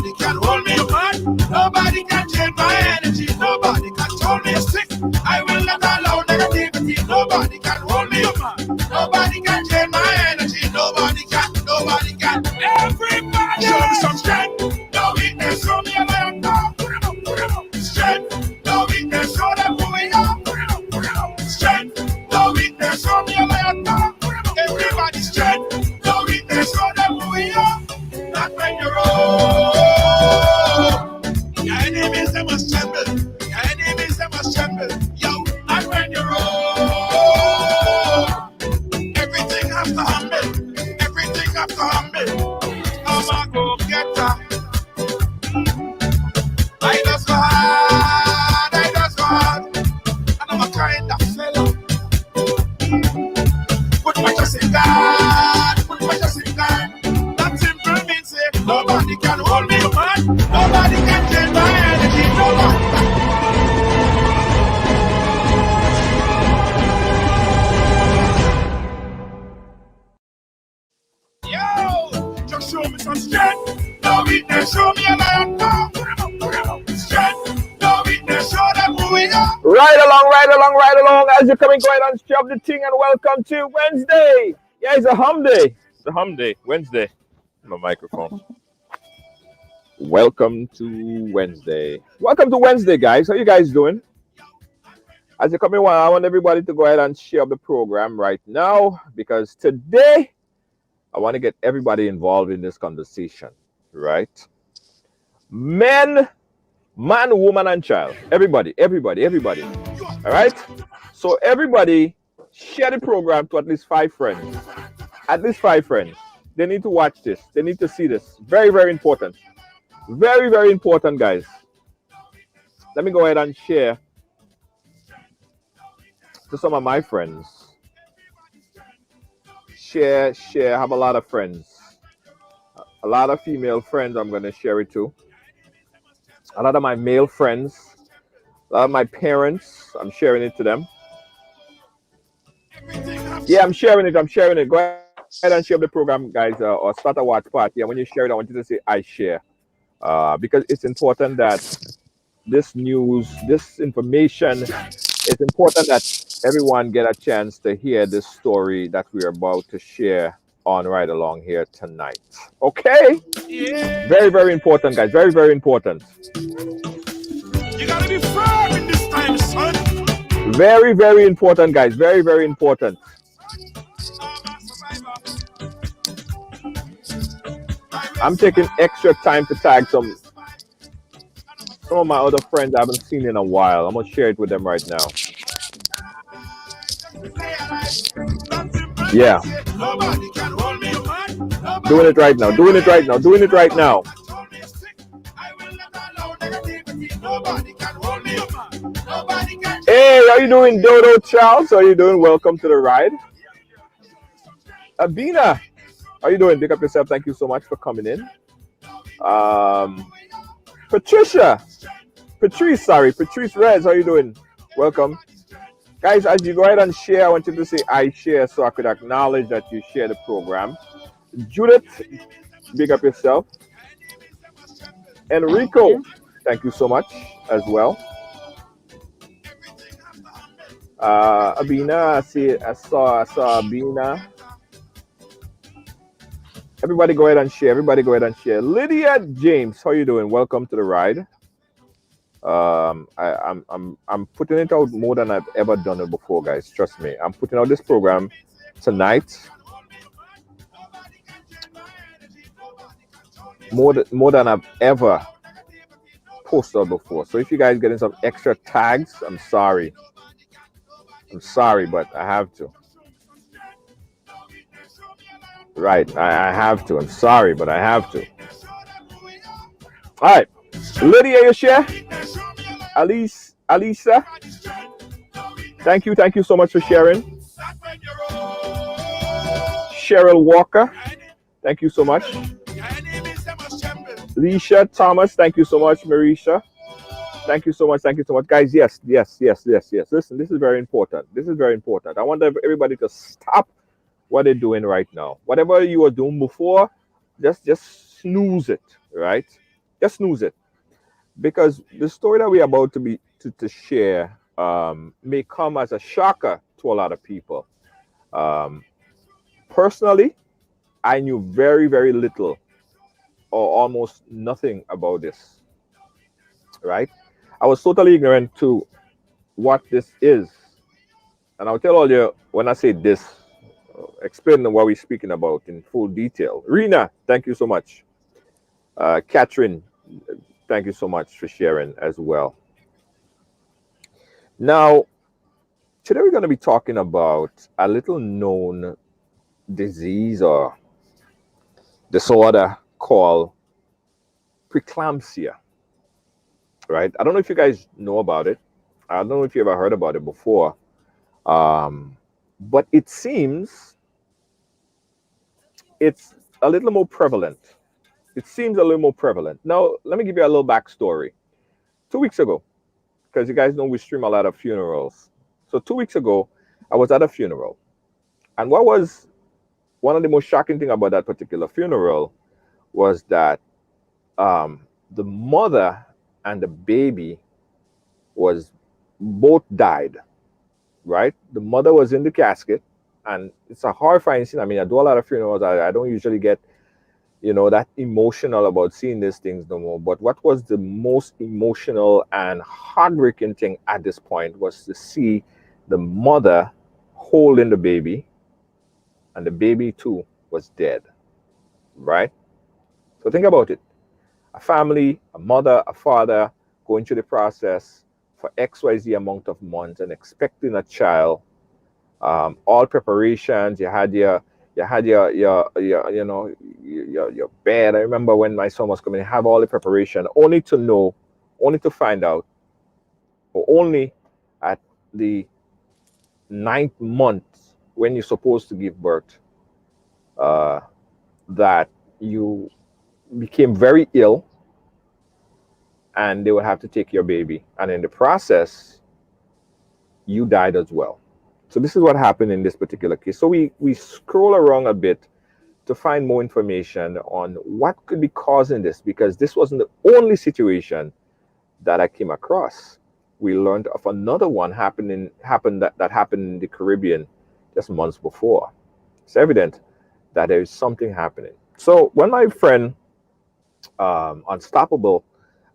Nobody can hold me apart. Nobody can change my energy. Nobody can hold me sick. I will not allow negativity. Nobody can hold me apart. Nobody can change my energy. Nobody can. Nobody can. Everybody show me some strength. No weakness. Show me a lion. Strength. No weakness. Show them who we are. Strength. No weakness. Show me a lion. Everybody strength. No weakness. Show them who we are. Not when you're old. Your enemies, they must tremble. Your enemies, they must tremble. Yo, not when you're old. Everything has to humble. Everything has to humble. I'm a go-getter. I just go hard. I just go hard. And I'm a kind of fellow. Put my trust in God. Put my trust in God. That simple means say, nobody can hold me apart. Nobody can change my energy. Nobody can. Yo, just show me some strength. No weakness, show me a lion. Strength, no weakness, show them who we are. Right along. As you're coming right on Stop the Thing, and welcome to Wednesday. Yeah, it's a hum day. It's a hum day. Wednesday. My microphone. Welcome to Wednesday. Welcome to Wednesday, guys. How you guys doing? As you're coming, I want everybody to go ahead and share the program right now, because today I want to get everybody involved in this conversation, right? Man, woman, and child. Everybody. All right? So everybody share the program to at least 5 friends. At least 5 friends. They need to watch this. They need to see this. Very, very important. Very, very important, guys. Let me go ahead and share to some of my friends. Share. I have a lot of friends. A lot of female friends I'm going to share it to. A lot of my male friends. A lot of my parents. I'm sharing it to them. Yeah, I'm sharing it. Go ahead and share the program, guys, or start a watch party. Yeah, when you share it, I want you to say, I share. Because it's important that this news, this information, it's important that everyone get a chance to hear this story that we're about to share on Ride Along here tonight. Okay? Yeah. Very, very important, guys. Very, very important. You gotta be firm in this time, son. Very, very important, guys. Very, very important. I'm taking extra time to tag some of my other friends I haven't seen in a while. I'm gonna share it with them right now. Yeah. Doing it right now. Hey, how you doing, Dodo Charles? How you doing? Welcome to the ride. Abina, how you doing? Pick up yourself. Thank you so much for coming in. Patrice Rez, how you doing? Welcome. Guys, as you go ahead and share, I want you to say I share so I could acknowledge that you share the program. Judith, big up yourself. Enrico, thank you so much as well. Abina, I saw Abina. Everybody go ahead and share. Lydia James, how you doing? Welcome to the ride. I'm putting it out more than I've ever done it before, guys. Trust me. I'm putting out this program tonight more than I've ever posted before. So if you guys getting some extra tags, I'm sorry, but I have to. Right, I have to. I'm sorry, but I have to. All right, Lydia, you share. Alisa, thank you so much for sharing. Cheryl Walker, thank you so much. Leisha Thomas, thank you so much. Marisha, thank you so much. Guys, yes. Listen, this is very important. I want everybody to stop what they're doing right now. Whatever you were doing before, just snooze it, right? just snooze it, because the story that we're about to share may come as a shocker to a lot of people. Um, Personally, I knew very, very little or almost nothing about this, right? I was totally ignorant to what this is. And I'll tell all you when I say this, explain what we're speaking about in full detail. Rena, thank you so much. Catherine, thank you so much for sharing as well. Now, today we're going to be talking about a little known disease or disorder called preeclampsia, right? I don't know if you guys know about it. I don't know if you ever heard about it before. Um, but it seems it's a little more prevalent. It seems a little more prevalent. Now, let me give you a little backstory. 2 weeks ago, because you guys know we stream a lot of funerals. So 2 weeks ago, I was at a funeral. And what was one of the most shocking thing about that particular funeral was that the mother and the baby was both died, right? The mother was in the casket, and it's a horrifying scene. I mean, I do a lot of funerals. I don't usually get, that emotional about seeing these things no more. But what was the most emotional and heartbreaking thing at this point was to see the mother holding the baby, and the baby too was dead, right? So think about it. A family, a mother, a father going through the process for XYZ amount of months and expecting a child. All preparations. You had your bed. I remember when my son was coming, have all the preparation, only to know, only to find out, or only at the ninth month when you're supposed to give birth, uh, that you became very ill, and they would have to take your baby, and in the process, you died as well. So this is what happened in this particular case. So we scroll around a bit to find more information on what could be causing this, because this wasn't the only situation that I came across. We learned of another one that happened in the Caribbean just months before. It's evident that there is something happening. So when my friend Unstoppable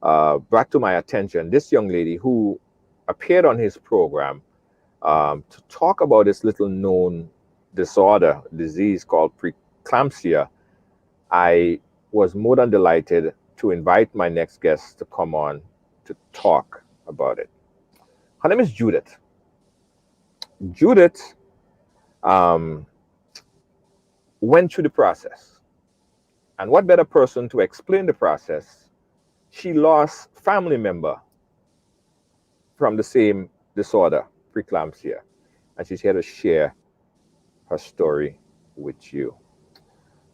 brought to my attention this young lady who appeared on his program to talk about this little known disease called preeclampsia, I was more than delighted to invite my next guest to come on to talk about it. Her name is Judith. Judith um, went through the process. And what better person to explain the process? She lost family member from the same disorder, preeclampsia. And she's here to share her story with you.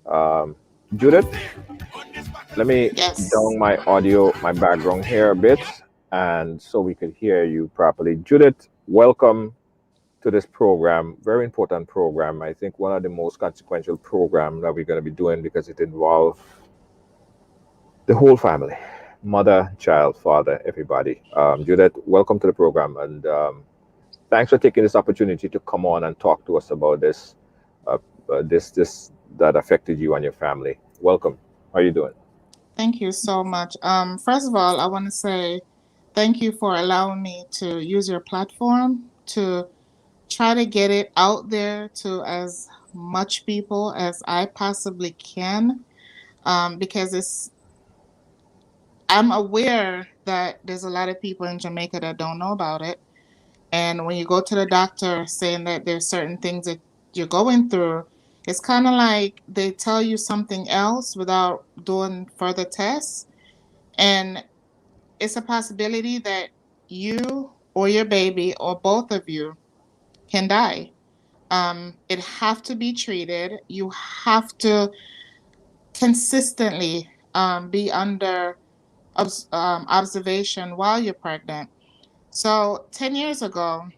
Um, Judith, let me Yes. down my audio, my background here a bit, and so we could hear you properly. Judith, welcome to this program. Very important program. I think one of the most consequential program that we're going to be doing, because it involves the whole family, mother, child, father, everybody. Judith, welcome to the program, and thanks for taking this opportunity to come on and talk to us about uh, this that affected you and your family. Welcome. How are you doing? Thank you so much. First of all, I want to say thank you for allowing me to use your platform to try to get it out there to as much people as I possibly can. Because I'm aware that there's a lot of people in Jamaica that don't know about it. And when you go to the doctor saying that there's certain things that you're going through, it's kind of like they tell you something else without doing further tests. And it's a possibility that you or your baby or both of you can die. It have to be treated. You have to consistently be under observation while you're pregnant. So 10 years ago,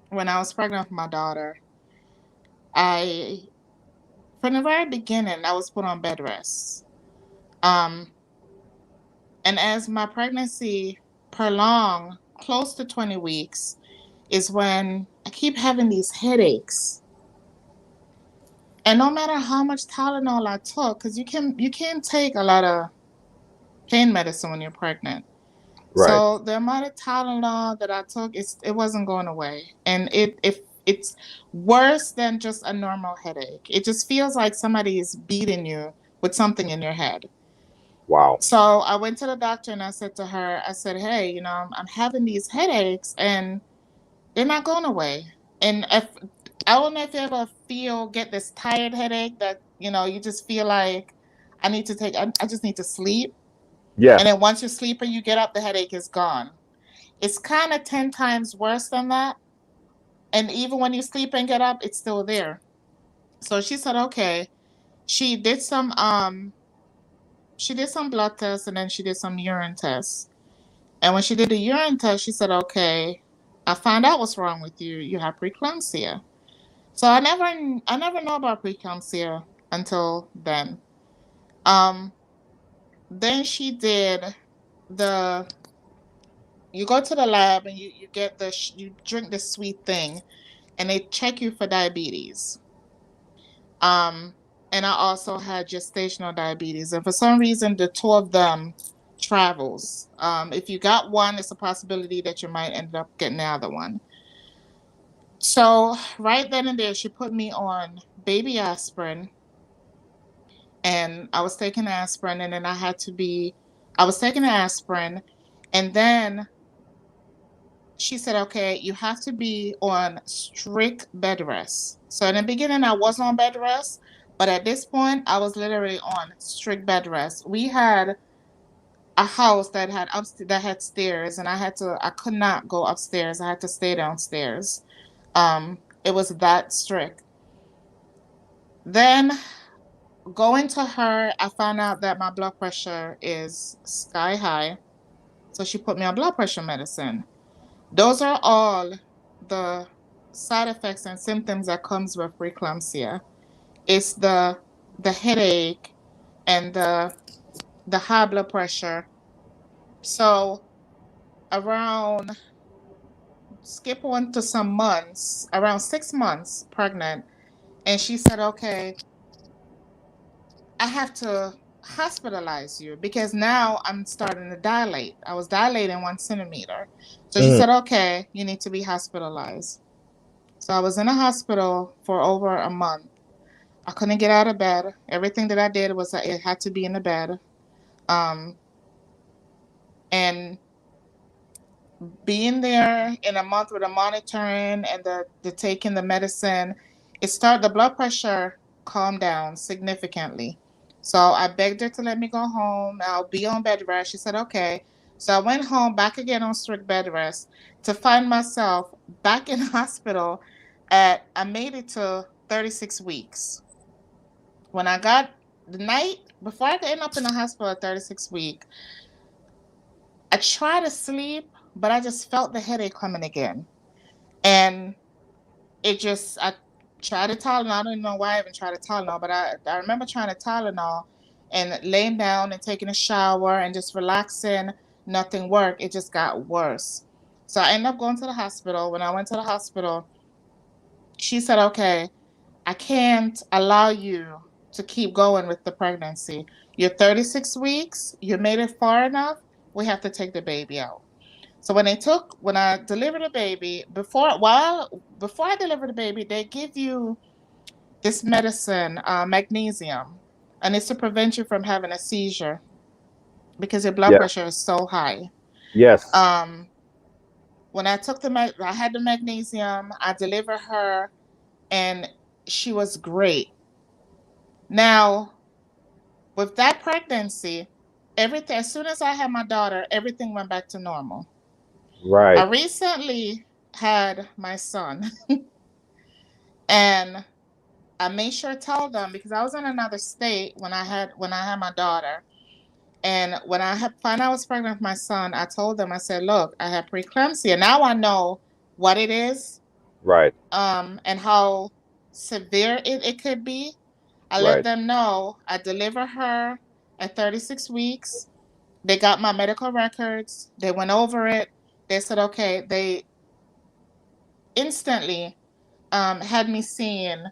when I was pregnant with my daughter, I, from the very beginning, I was put on bed rest. Um, And as my pregnancy prolonged close to 20 weeks is when I keep having these headaches. And no matter how much Tylenol I took, because you can't take a lot of pain medicine when you're pregnant. Right. So the amount of Tylenol that I took, it wasn't going away. And it's worse than just a normal headache. It just feels like somebody is beating you with something in your head. Wow. So I went to the doctor and I said to her, I said, hey, I'm having these headaches and they're not going away. And if I don't know if you ever get this tired headache that, you just feel like I just need to sleep. Yeah. And then once you sleep and you get up, the headache is gone. It's kind of 10 times worse than that. And even when you sleep and get up, it's still there. So she said, okay. She did some blood tests and then she did some urine tests. And when she did the urine test, she said, okay, I found out what's wrong with you. You have preeclampsia. So I never know about preeclampsia until then. Then she did you go to the lab and you get you drink this sweet thing and they check you for diabetes. And I also had gestational diabetes. And for some reason, the two of them travels. If you got one, it's a possibility that you might end up getting the other one. So right then and there, she put me on baby aspirin. And I was taking aspirin, and then I was taking aspirin, and then she said, okay, you have to be on strict bed rest. So in the beginning, I was on bed rest, but at this point, I was literally on strict bed rest. We had a house that had stairs, and I could not go upstairs. I had to stay downstairs. It was that strict. Then going to her, I found out that my blood pressure is sky high. So she put me on blood pressure medicine. Those are all the side effects and symptoms that comes with preeclampsia. It's the headache and the high blood pressure. So around skip on to some months, around 6 months pregnant, and she said, okay, I have to hospitalize you because now I'm starting to dilate. I was dilating 1 centimeter. So she said, okay, you need to be hospitalized. So I was in a hospital for over a month. I couldn't get out of bed. Everything that I did was it had to be in the bed. And being there in a month with the monitoring and the taking the medicine, the blood pressure calmed down significantly. So I begged her to let me go home. I'll be on bed rest. She said, okay. So I went home back again on strict bed rest to find myself back in hospital I made it to 36 weeks. When I got the night before I could end up in the hospital at 36 weeks, I tried to sleep, but I just felt the headache coming again. And I tried a Tylenol. I don't even know why I even tried a Tylenol, but I remember trying a Tylenol and laying down and taking a shower and just relaxing. Nothing worked. It just got worse. So I ended up going to the hospital. When I went to the hospital, she said, okay, I can't allow you to keep going with the pregnancy. You're 36 weeks. You made it far enough. We have to take the baby out. So when I delivered the baby, before I delivered the baby, they give you this medicine, magnesium, and it's to prevent you from having a seizure because your blood pressure is so high. Yes. When I I had the magnesium, I delivered her, and she was great. Now, with that pregnancy, everything, as soon as I had my daughter, everything went back to normal. Right. I recently had my son, and I made sure to tell them because I was in another state when I had my daughter. And when I found out I was pregnant with my son, I told them, I said, look, I have preeclampsia. Now I know what it is. Right. And how severe it could be. I let them know I delivered her at 36 weeks. They got my medical records. They went over it. They said, okay, they instantly had me seeing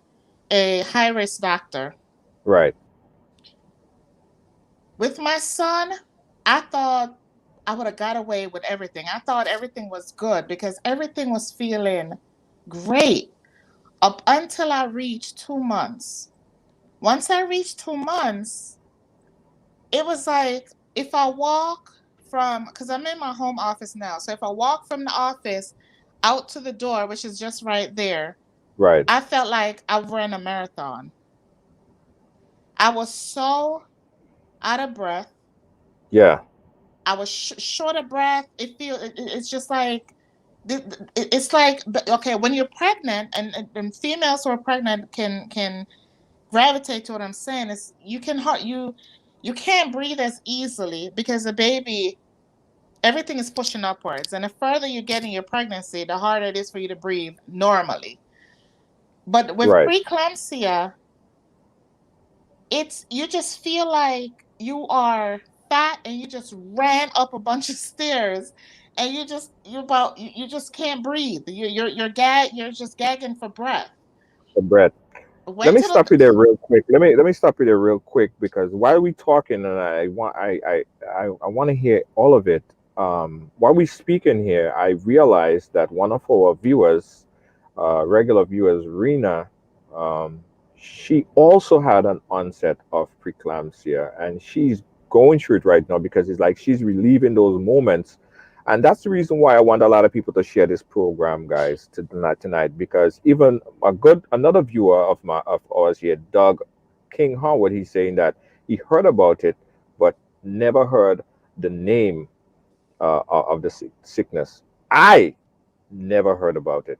a high risk doctor. Right. With my son, I thought I would have got away with everything. I thought everything was good because everything was feeling great up until I reached 2 months. Once I reached 2 months, it was like if I walk from, because I'm in my home office now, so if I walk from the office out to the door, which is just right there, Right. I felt like I ran a marathon. I was so out of breath. Yeah. I was short of breath. It's just like it's like okay, when you're pregnant and females who are pregnant can gravitate to what I'm saying is you can't breathe as easily because the baby, everything is pushing upwards, and the further you get in your pregnancy, the harder it is for you to breathe normally. But with Right. preeclampsia, it's you just feel like you are fat and you just ran up a bunch of stairs and you just can't breathe. You're just gagging for breath. The bread. Let Went me to the stop you there real quick. Let me stop you there real quick because while we talking and I want to hear all of it. While we speaking here, I realized that one of our viewers, regular viewers, Rena, um, she also had an onset of preeclampsia, and she's going through it right now because it's like she's reliving those moments, and that's the reason why I want a lot of people to share this program, guys, tonight. Because even another viewer of ours here, Doug King Howard, he's saying that he heard about it, but never heard the name of the sickness. I never heard about it,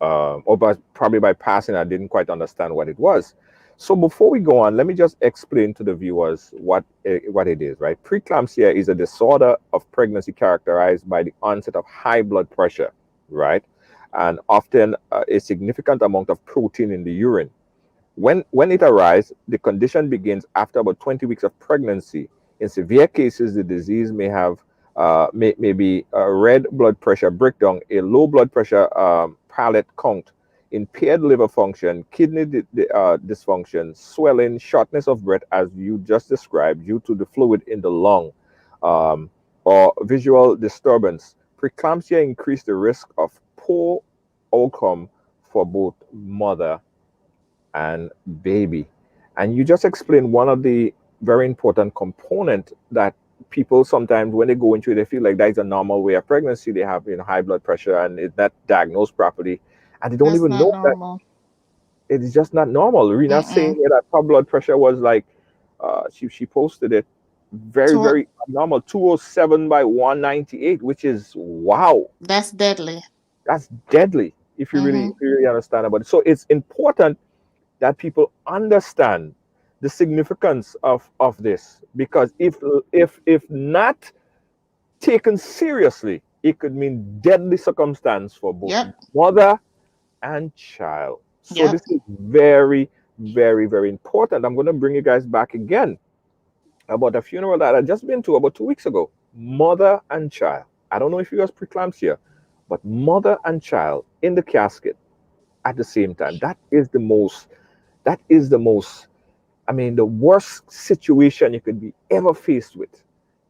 or probably by passing, I didn't quite understand what it was. So before we go on, let me just explain to the viewers what it is. Right, preeclampsia is a disorder of pregnancy characterized by the onset of high blood pressure, right, and often a significant amount of protein in the urine. When it arises, the condition begins after about 20 weeks of pregnancy. In severe cases, the disease may be red blood pressure breakdown, a low blood pressure platelet count, impaired liver function, kidney dysfunction, swelling, shortness of breath, as you just described, due to the fluid in the lung, um, or visual disturbance. Preeclampsia increase the risk of poor outcome for both mother and baby. And you just explained one of the very important component that people sometimes when they go into it, they feel like that is a normal way of pregnancy. They have high blood pressure and it's not diagnosed properly, and they don't That's even not know that normal. it's just not normal. Rena's saying Mm-mm. here that her blood pressure was like, she posted it very To very normal, 207 by 198, which is wow. That's deadly. That's deadly Mm-hmm. if you really understand about it. So it's important that people understand the significance of this, because if not taken seriously, it could mean deadly circumstance for both Yep. mother and child. So Yep. this is very very important. I'm going to bring you guys back again about a funeral that I just been to about 2 weeks ago. Mother and child. I don't know if you guys preeclampsia, but mother and child in the casket at the same time. That is the most, I mean, the worst situation you could be ever faced with.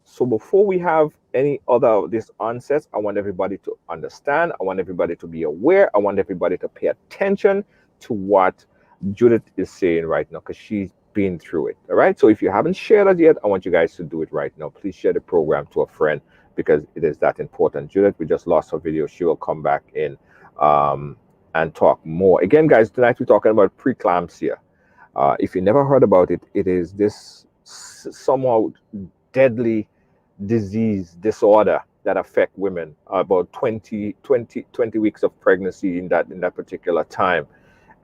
So before we have any other of these onsets, I want everybody to understand. I want everybody to be aware. I want everybody to pay attention to what Judith is saying right now, because she's been through it. All right. So if you haven't shared it yet, I want you guys to do it right now. Please share the program to a friend because it is that important. Judith, we just lost her video. She will come back in um, and talk more. Again, guys, tonight we're talking about preeclampsia. If you never heard about it, it is this somewhat deadly disease disorder that affect women about 20 weeks of pregnancy in that particular time,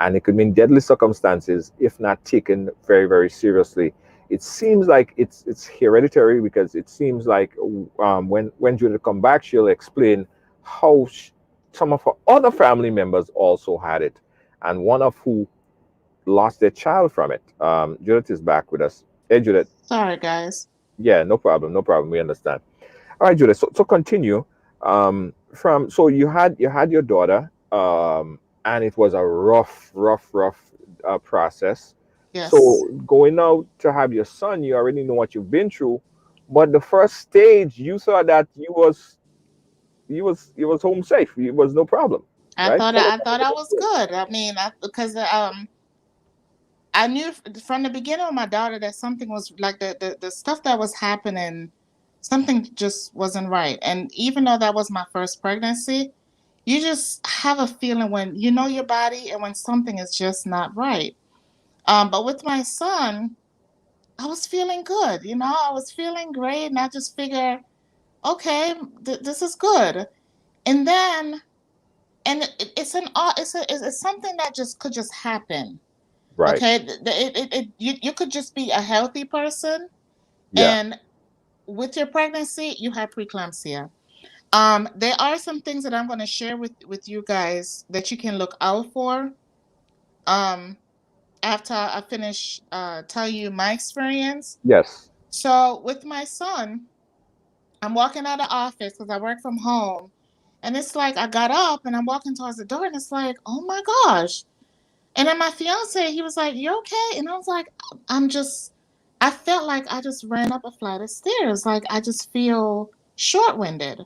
and it could mean deadly circumstances if not taken very very seriously. It seems like it's hereditary, because it seems like when Judith come back, she'll explain how some of her other family members also had it, and one of who lost their child from it. Judith is back with us. Hey, Judith. Sorry, guys. Yeah, no problem, no problem. We understand. All right, Julia. So continue. From so you had your daughter, and it was a rough process. Yes. So going out to have your son, you already know what you've been through, but the first stage, you saw that you was home safe. It was no problem, right? I thought I was good. I mean, because I knew from the beginning of my daughter that something was like the stuff that was happening, something just wasn't right. And even though that was my first pregnancy, you just have a feeling when you know your body and when something is just not right. But with my son, I was feeling good. You know, I was feeling great, and I just figure, okay, this is good. And then, and it's it's something that just could just happen. Right. Okay, you could just be a healthy person, Yeah. and with your pregnancy, you have preeclampsia. There are some things that I'm going to share with you guys that you can look out for. Um, after I finish tell you my experience. Yes. So with my son, I'm walking out of the office because I work from home, and it's like I got up and I'm walking towards the door, and it's like, oh my gosh. And then my fiance, he was like, "You okay?" And I was like, "I'm just." I felt like I just ran up a flight of stairs. Like I just feel short-winded.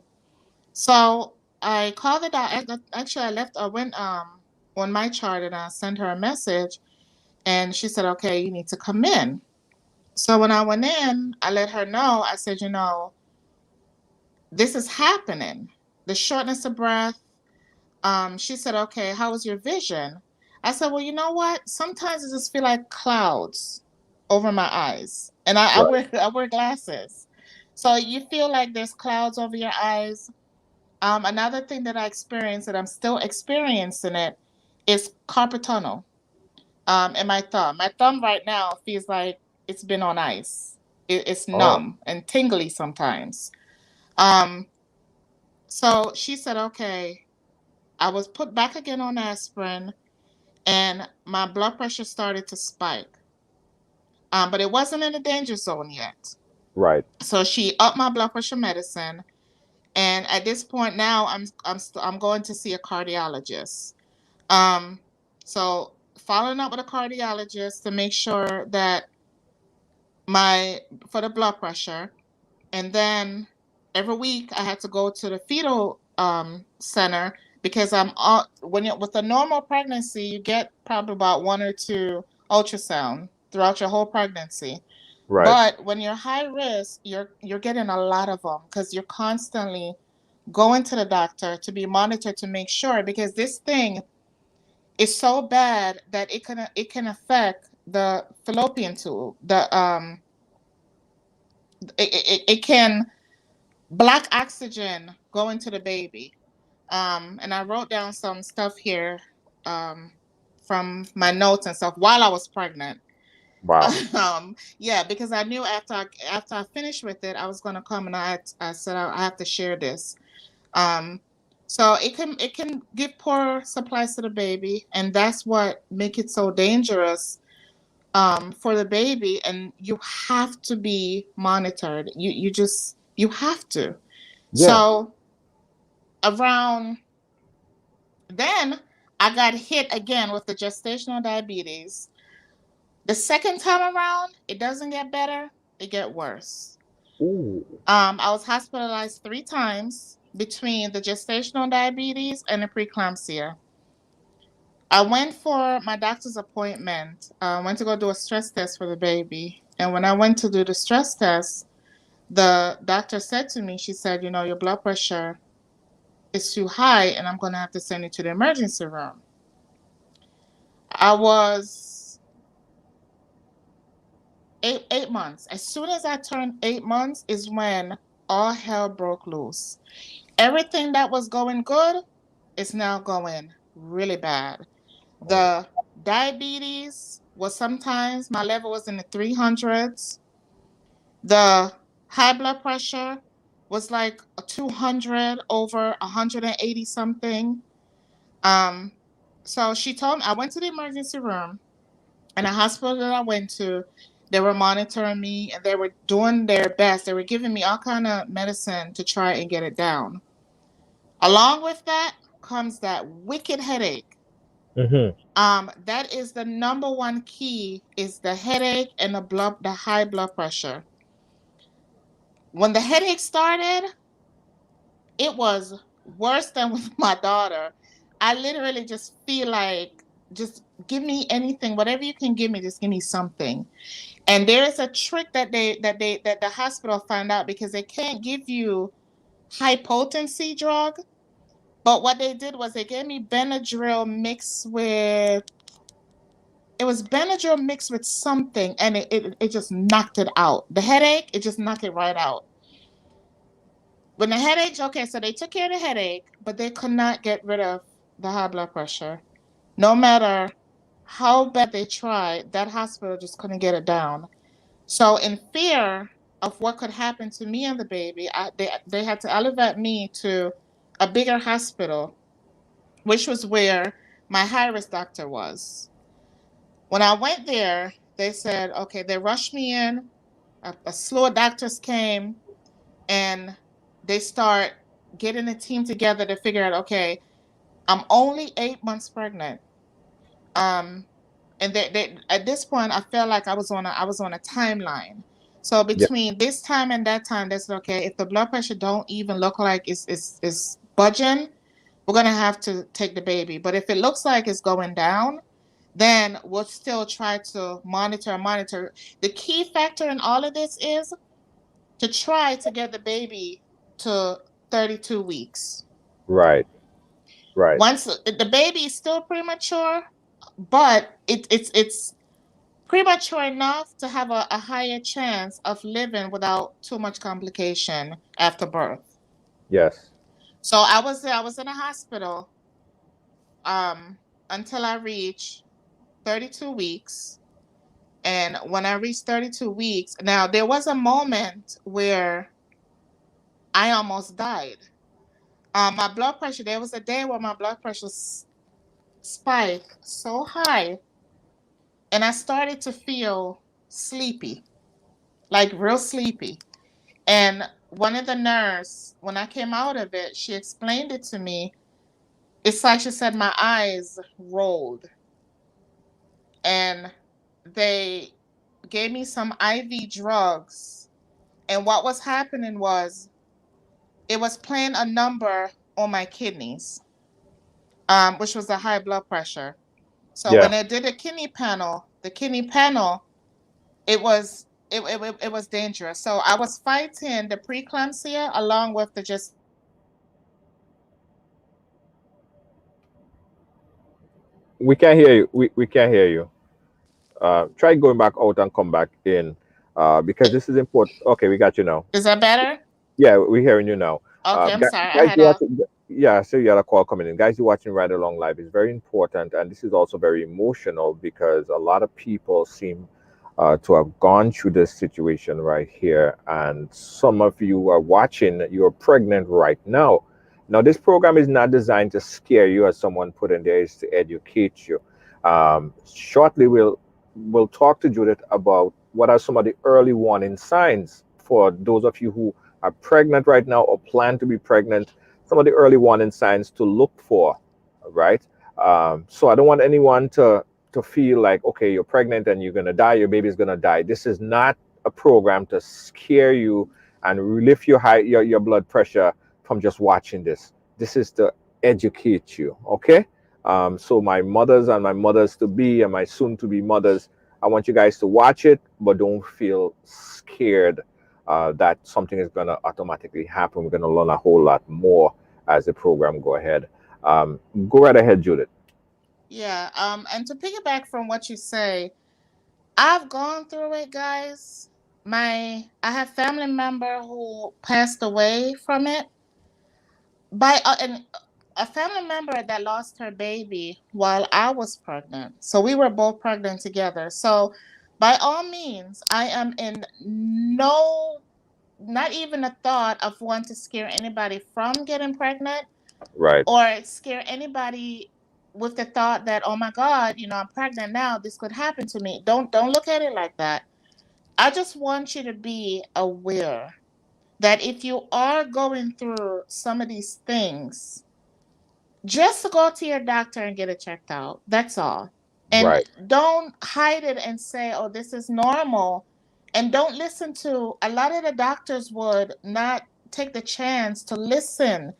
So I called the doctor. Actually, I went on my chart and I sent her a message, and she said, "Okay, you need to come in." So when I went in, I let her know. I said, "You know, this is happening. The shortness of breath." She said, "Okay, how was your vision?" I said, "Well, you know what? Sometimes I just feel like clouds over my eyes, and Right. I wear glasses, so you feel like there's clouds over your eyes." Another thing that I experienced, and I'm still experiencing it, is carpal tunnel. In my thumb. My thumb right now feels like it's been on ice. It's Oh. numb and tingly sometimes. Um, so she said, "Okay." I was put back again on aspirin, and my blood pressure started to spike. But it wasn't in the danger zone yet. Right. So she upped my blood pressure medicine, and at this point now, I'm going to see a cardiologist. Um, so following up with a cardiologist to make sure that my for the blood pressure, and then every week I had to go to the fetal center because when you with a normal pregnancy you get probably about one or two ultrasound throughout your whole pregnancy, Right. but when you're high risk you're getting a lot of them because you're constantly going to the doctor to be monitored to make sure, because this thing is so bad that it can affect the fallopian tube. It can black oxygen going to the baby. And I wrote down some stuff here um, from my notes and stuff while I was pregnant. Wow. Yeah, because I knew after I finished with it, I was going to come, and I said I have to share this. Um, so it can give poor supplies to the baby, and that's what make it so dangerous for the baby. And you have to be monitored. You have to. Yeah. So around then, I got hit again with the gestational diabetes. The second time around, it doesn't get better; it get worse. Ooh. I was hospitalized 3 times between the gestational diabetes and the preeclampsia. I went for my doctor's appointment. I went to go do a stress test for the baby. And when I went to do the stress test, the doctor said to me, she said, "You know, your blood pressure is too high, and I'm going to have to send you to the emergency room." I was 8 months. As soon as I turned 8 months is when all hell broke loose. Everything that was going good is now going really bad. Oh. The diabetes was sometimes my level was in the 300s. The high blood pressure was like a 200 over 180 something. Um, so she told me, I went to the emergency room in a hospital that I went to, They were monitoring me, and they were doing their best. They were giving me all kind of medicine to try and get it down. Along with that comes that wicked headache. Mm-hmm. That is the number one key, is the headache and the high blood pressure. When the headache started, it was worse than with my daughter. I literally just feel like, just give me anything, whatever you can give me, just give me something. And there is a trick that the hospital found out, because they can't give you high potency drug. But what they did was they gave me Benadryl mixed with, it was Benadryl mixed with something, and it just knocked it out. The headache, it just knocked it right out. When the headache, okay, so they took care of the headache, but they could not get rid of the high blood pressure. No matter how bad they tried, that hospital just couldn't get it down. So in fear of what could happen to me and the baby, they had to elevate me to a bigger hospital, which was where my high-risk doctor was. When I went there, they said, okay, they rushed me in. A slew of doctors came, and they start getting a team together to figure out, okay, I'm only 8 months pregnant. Um, and they at this point, I felt like I was on a timeline. So Yeah. between this time and that time, they said, okay, if the blood pressure don't even look like it's budging, we're gonna have to take the baby. But if it looks like it's going down, then we'll still try to monitor. The key factor in all of this is to try to get the baby to 32 weeks. Right. Right. Once the baby is still premature, but it's premature enough to have a higher chance of living without too much complication after birth. Yes. So I was there. I was in a hospital um, until I reached 32 weeks. And when I reached 32 weeks, now there was a moment where I almost died. My blood pressure, there was a day where my blood pressure spiked so high, and I started to feel sleepy, like real sleepy. And one of the nurse, when I came out of it, she explained it to me. It's like she said my eyes rolled, and they gave me some IV drugs. And what was happening was, it was playing a number on my kidneys, which was the high blood pressure. So Yeah. when they did the kidney panel, it was dangerous. So I was fighting the preeclampsia along with the gestational diabetes. We can't hear you. We can't hear you. Try going back out and come back in, because this is important. Okay, we got you now. Is that better? Yeah, we're hearing you now. Okay, I'm sorry. I Guys, had you a watching? Yeah, so you had a call coming in. Guys, you're watching Ride Along Live. It's very important, and this is also very emotional because a lot of people seem to have gone through this situation right here, and some of you are watching. You're pregnant right now. Now, this program is not designed to scare you, as someone put in there. It's to educate you. Shortly, we'll talk to Judith about what are some of the early warning signs for those of you who are pregnant right now or plan to be pregnant, some of the early warning signs to look for, right? So I don't want anyone to feel like, okay, you're pregnant and you're gonna die, your baby's gonna die. This is not a program to scare you and lift your blood pressure from just watching this. This is to educate you, okay? So my mothers and my mothers to be and my soon to be mothers, I want you guys to watch it, but don't feel scared that something is going to automatically happen. We're going to learn a whole lot more as the program go ahead. Go right ahead, Judith. Yeah. And to piggyback from what you say, I've gone through it, guys. I have family member who passed away from it, by and a family member that lost her baby while I was pregnant. So we were both pregnant together. So by all means, I am in no, not even a thought of wanting to scare anybody from getting pregnant, Right. or scare anybody with the thought that, oh my God, I'm pregnant now, this could happen to me. Don't look at it like that. I just want you to be aware that if you are going through some of these things, just go to your doctor and get it checked out. That's all. And Right. don't hide it and say, oh, this is normal. And don't listen to a lot of the doctors would not take the chance to listen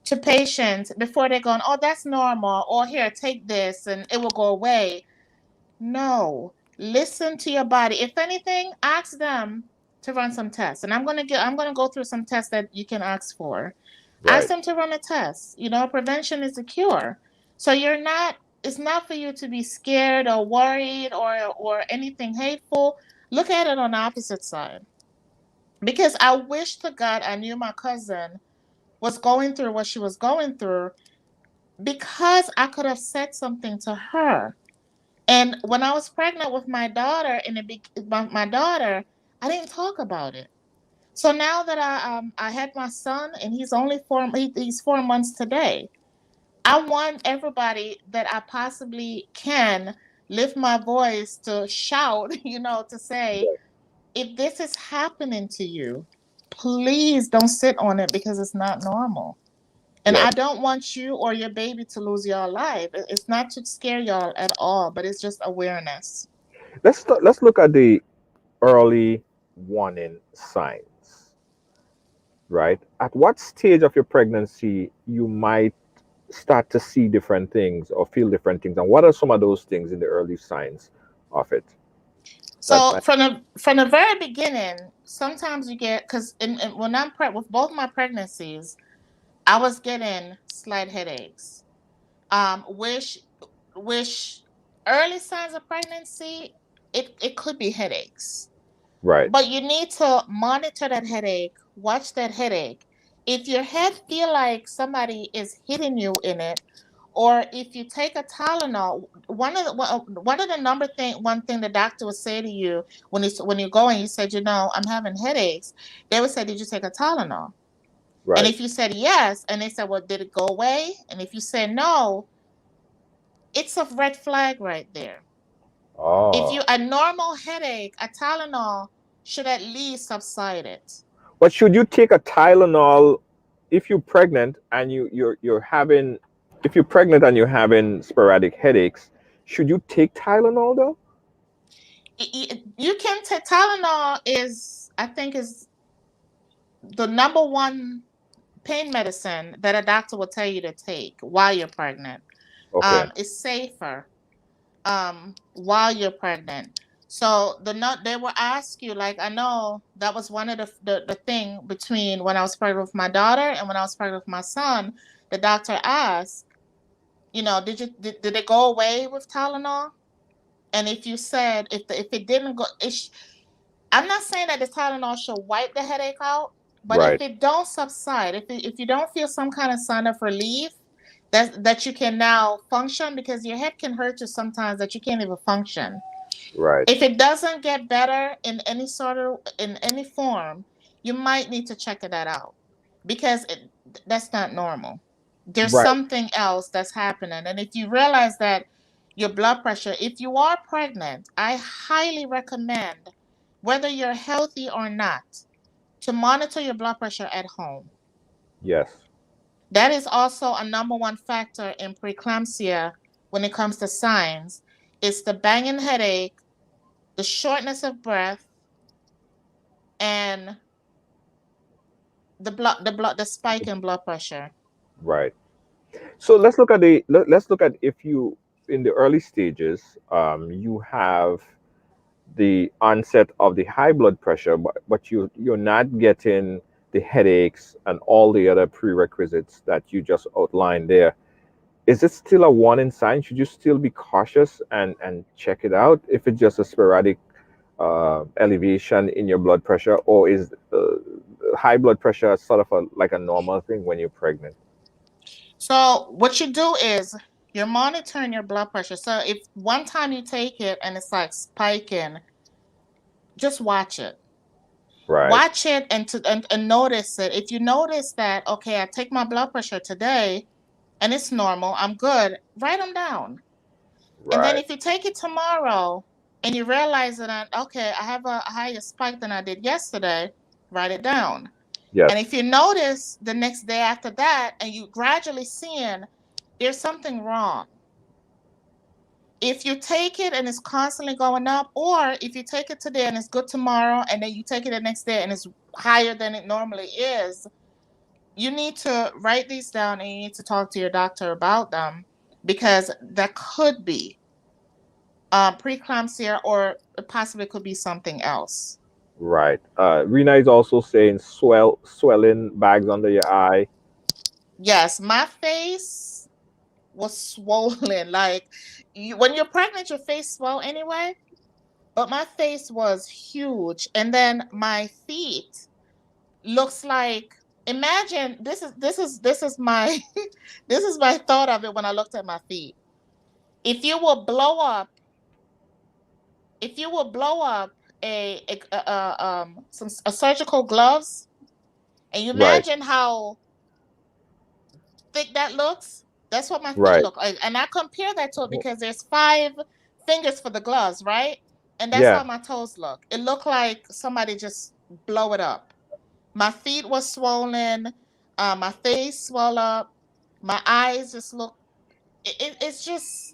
to patients before they're going, oh, that's normal. Or here, take this and it will go away. No. Listen to your body. If anything, ask them to run some tests. And I'm gonna go through some tests that you can ask for. Ask Right. them to run a test. Prevention is a cure. So it's not for you to be scared or worried or anything hateful. Look at it on the opposite side. Because I wish to God I knew my cousin was going through what she was going through, because I could have said something to her. And when I was pregnant with my daughter, my daughter, I didn't talk about it. So now that I had my son, and he's 4 months today, I want everybody that I possibly can lift my voice to shout, to say, if this is happening to you, please don't sit on it, because it's not normal. And Yes. I don't want you or your baby to lose your life. It's not to scare y'all at all, but it's just awareness. Let's look at the early warning signs, right? At what stage of your pregnancy you might start to see different things or feel different things, and what are some of those things in the early signs of it? That So might, from the very beginning, sometimes you get, because when with both my pregnancies, I was getting slight headaches. Which early signs of pregnancy, it could be headaches. right, But you need to monitor that headache, watch that headache. If your head feel like somebody is hitting you in it, or if you take a Tylenol, one thing the doctor would say to you when you go and you said, I'm having headaches, they would say, did you take a Tylenol? And right. if you said yes, and they said, well, did it go away? And if you said no, it's a red flag right there. If you Oh, a normal headache, a Tylenol should at least subside it. but should you take a Tylenol if you're pregnant and you're having, if you're pregnant and you're having sporadic headaches? Should you take Tylenol though? You can take Tylenol, I think, is the number one pain medicine that a doctor will tell you to take while you're pregnant. Okay, It's safer while you're pregnant. So they will ask you, like, I know that was one of the thing between when I was pregnant with my daughter and when I was pregnant with my son. The doctor asked, did it go away with Tylenol? And if you said if it didn't go, I'm not saying that the Tylenol should wipe the headache out, but if right, it don't subside, if you don't feel some kind of sign of relief, that you can now function, because your head can hurt you sometimes that you can't even function. right, If it doesn't get better in any form, you might need to check that out, because that's not normal. There's right. something else that's happening. And if you realize that your blood pressure, if you are pregnant, I highly recommend, whether you're healthy or not, to monitor your blood pressure at home. Yes, That is also a number one factor in preeclampsia when it comes to signs. It's the banging headache, the shortness of breath, and the spike in blood pressure. right. So let's look at if you, in the early stages, you have the onset of the high blood pressure, but you're not getting the headaches and all the other prerequisites that you just outlined there. Is it still a warning sign? Should you still be cautious and check it out if it's just a sporadic elevation in your blood pressure, or is high blood pressure sort of like a normal thing when you're pregnant? So what you do is you're monitoring your blood pressure. So if one time you take it and it's like spiking, just watch it. Right, Watch it and notice it. If you notice that, okay, I take my blood pressure today and it's normal, I'm good, write them down. And then right, if you take it tomorrow and you realize that, okay, I have a higher spike than I did yesterday, write it down. Yes. And if you notice the next day after that, and you gradually seeing there's something wrong. If you take it and it's constantly going up, or if you take it today and it's good tomorrow, and then you take it the next day and it's higher than it normally is, you need to write these down and you need to talk to your doctor about them, because that could be preeclampsia, or it possibly could be something else. Right. Rena is also saying swelling bags under your eye. Yes, my face was swollen. Like, when you're pregnant, your face swell anyway. But my face was huge, and then my feet looks like. Imagine this is my this is my thought of it when I looked at my feet. If you will blow up, if you will blow up a surgical gloves, and you Right. imagine how thick that looks, that's what my feet Right. look like. And I compare that to it because there's 5 fingers for the gloves, right? And that's Yeah. how my toes look. It looked like somebody just blow it up. My feet were swollen. My face swelled up. My eyes just look. It's just.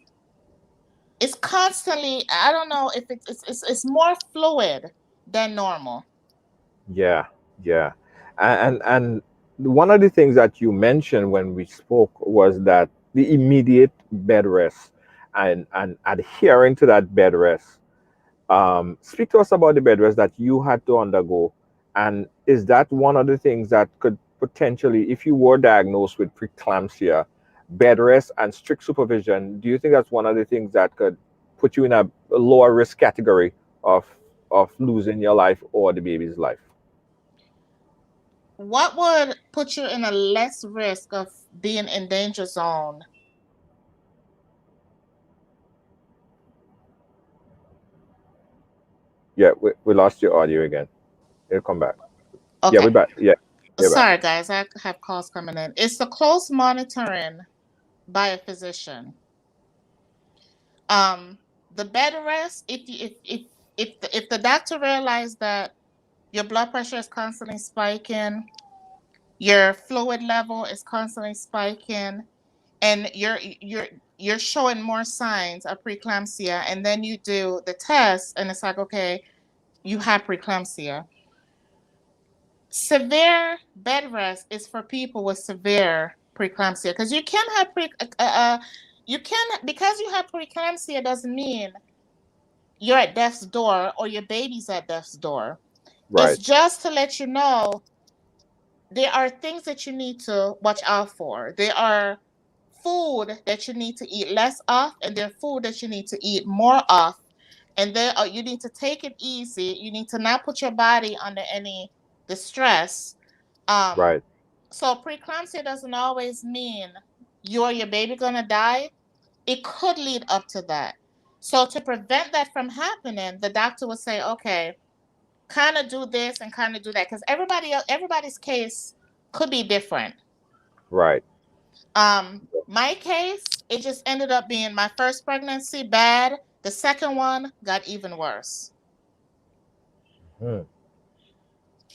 It's constantly. I don't know if it's more fluid than normal. Yeah. Yeah. And one of the things that you mentioned when we spoke was that the immediate bed rest and adhering to that bed rest. Speak to us about the bed rest that you had to undergo, and is that one of the things that could potentially, if you were diagnosed with preeclampsia, bed rest and strict supervision, do you think that's one of the things that could put you in a lower risk category of losing your life or the baby's life? What would put you in a less risk of being in danger zone? Yeah, we lost your audio again. It'll come back. Yeah, we're Okay. back. Yeah, we're back. Sorry, guys. I have calls coming in. It's the close monitoring by a physician. Um, the bed rest. If the doctor realized that your blood pressure is constantly spiking, your fluid level is constantly spiking, and you're showing more signs of preeclampsia, and then you do the test, and it's like, okay, you have preeclampsia. Severe bed rest is for people with severe preeclampsia, because you can have you can, because you have preeclampsia doesn't mean you're at death's door or your baby's at death's door. It's Right, just to let you know there are things that you need to watch out for. There are food that you need to eat less of, and there are food that you need to eat more of. And then you need to take it easy. You need to not put your body under any distress. Um, right, so preeclampsia doesn't always mean you or your baby gonna die. It could lead up to that. So to prevent that from happening, the doctor would say, okay, kind of do this and kind of do that, because everybody's case could be different. right. My case, it just ended up being my first pregnancy bad. The second one got even worse. Hmm.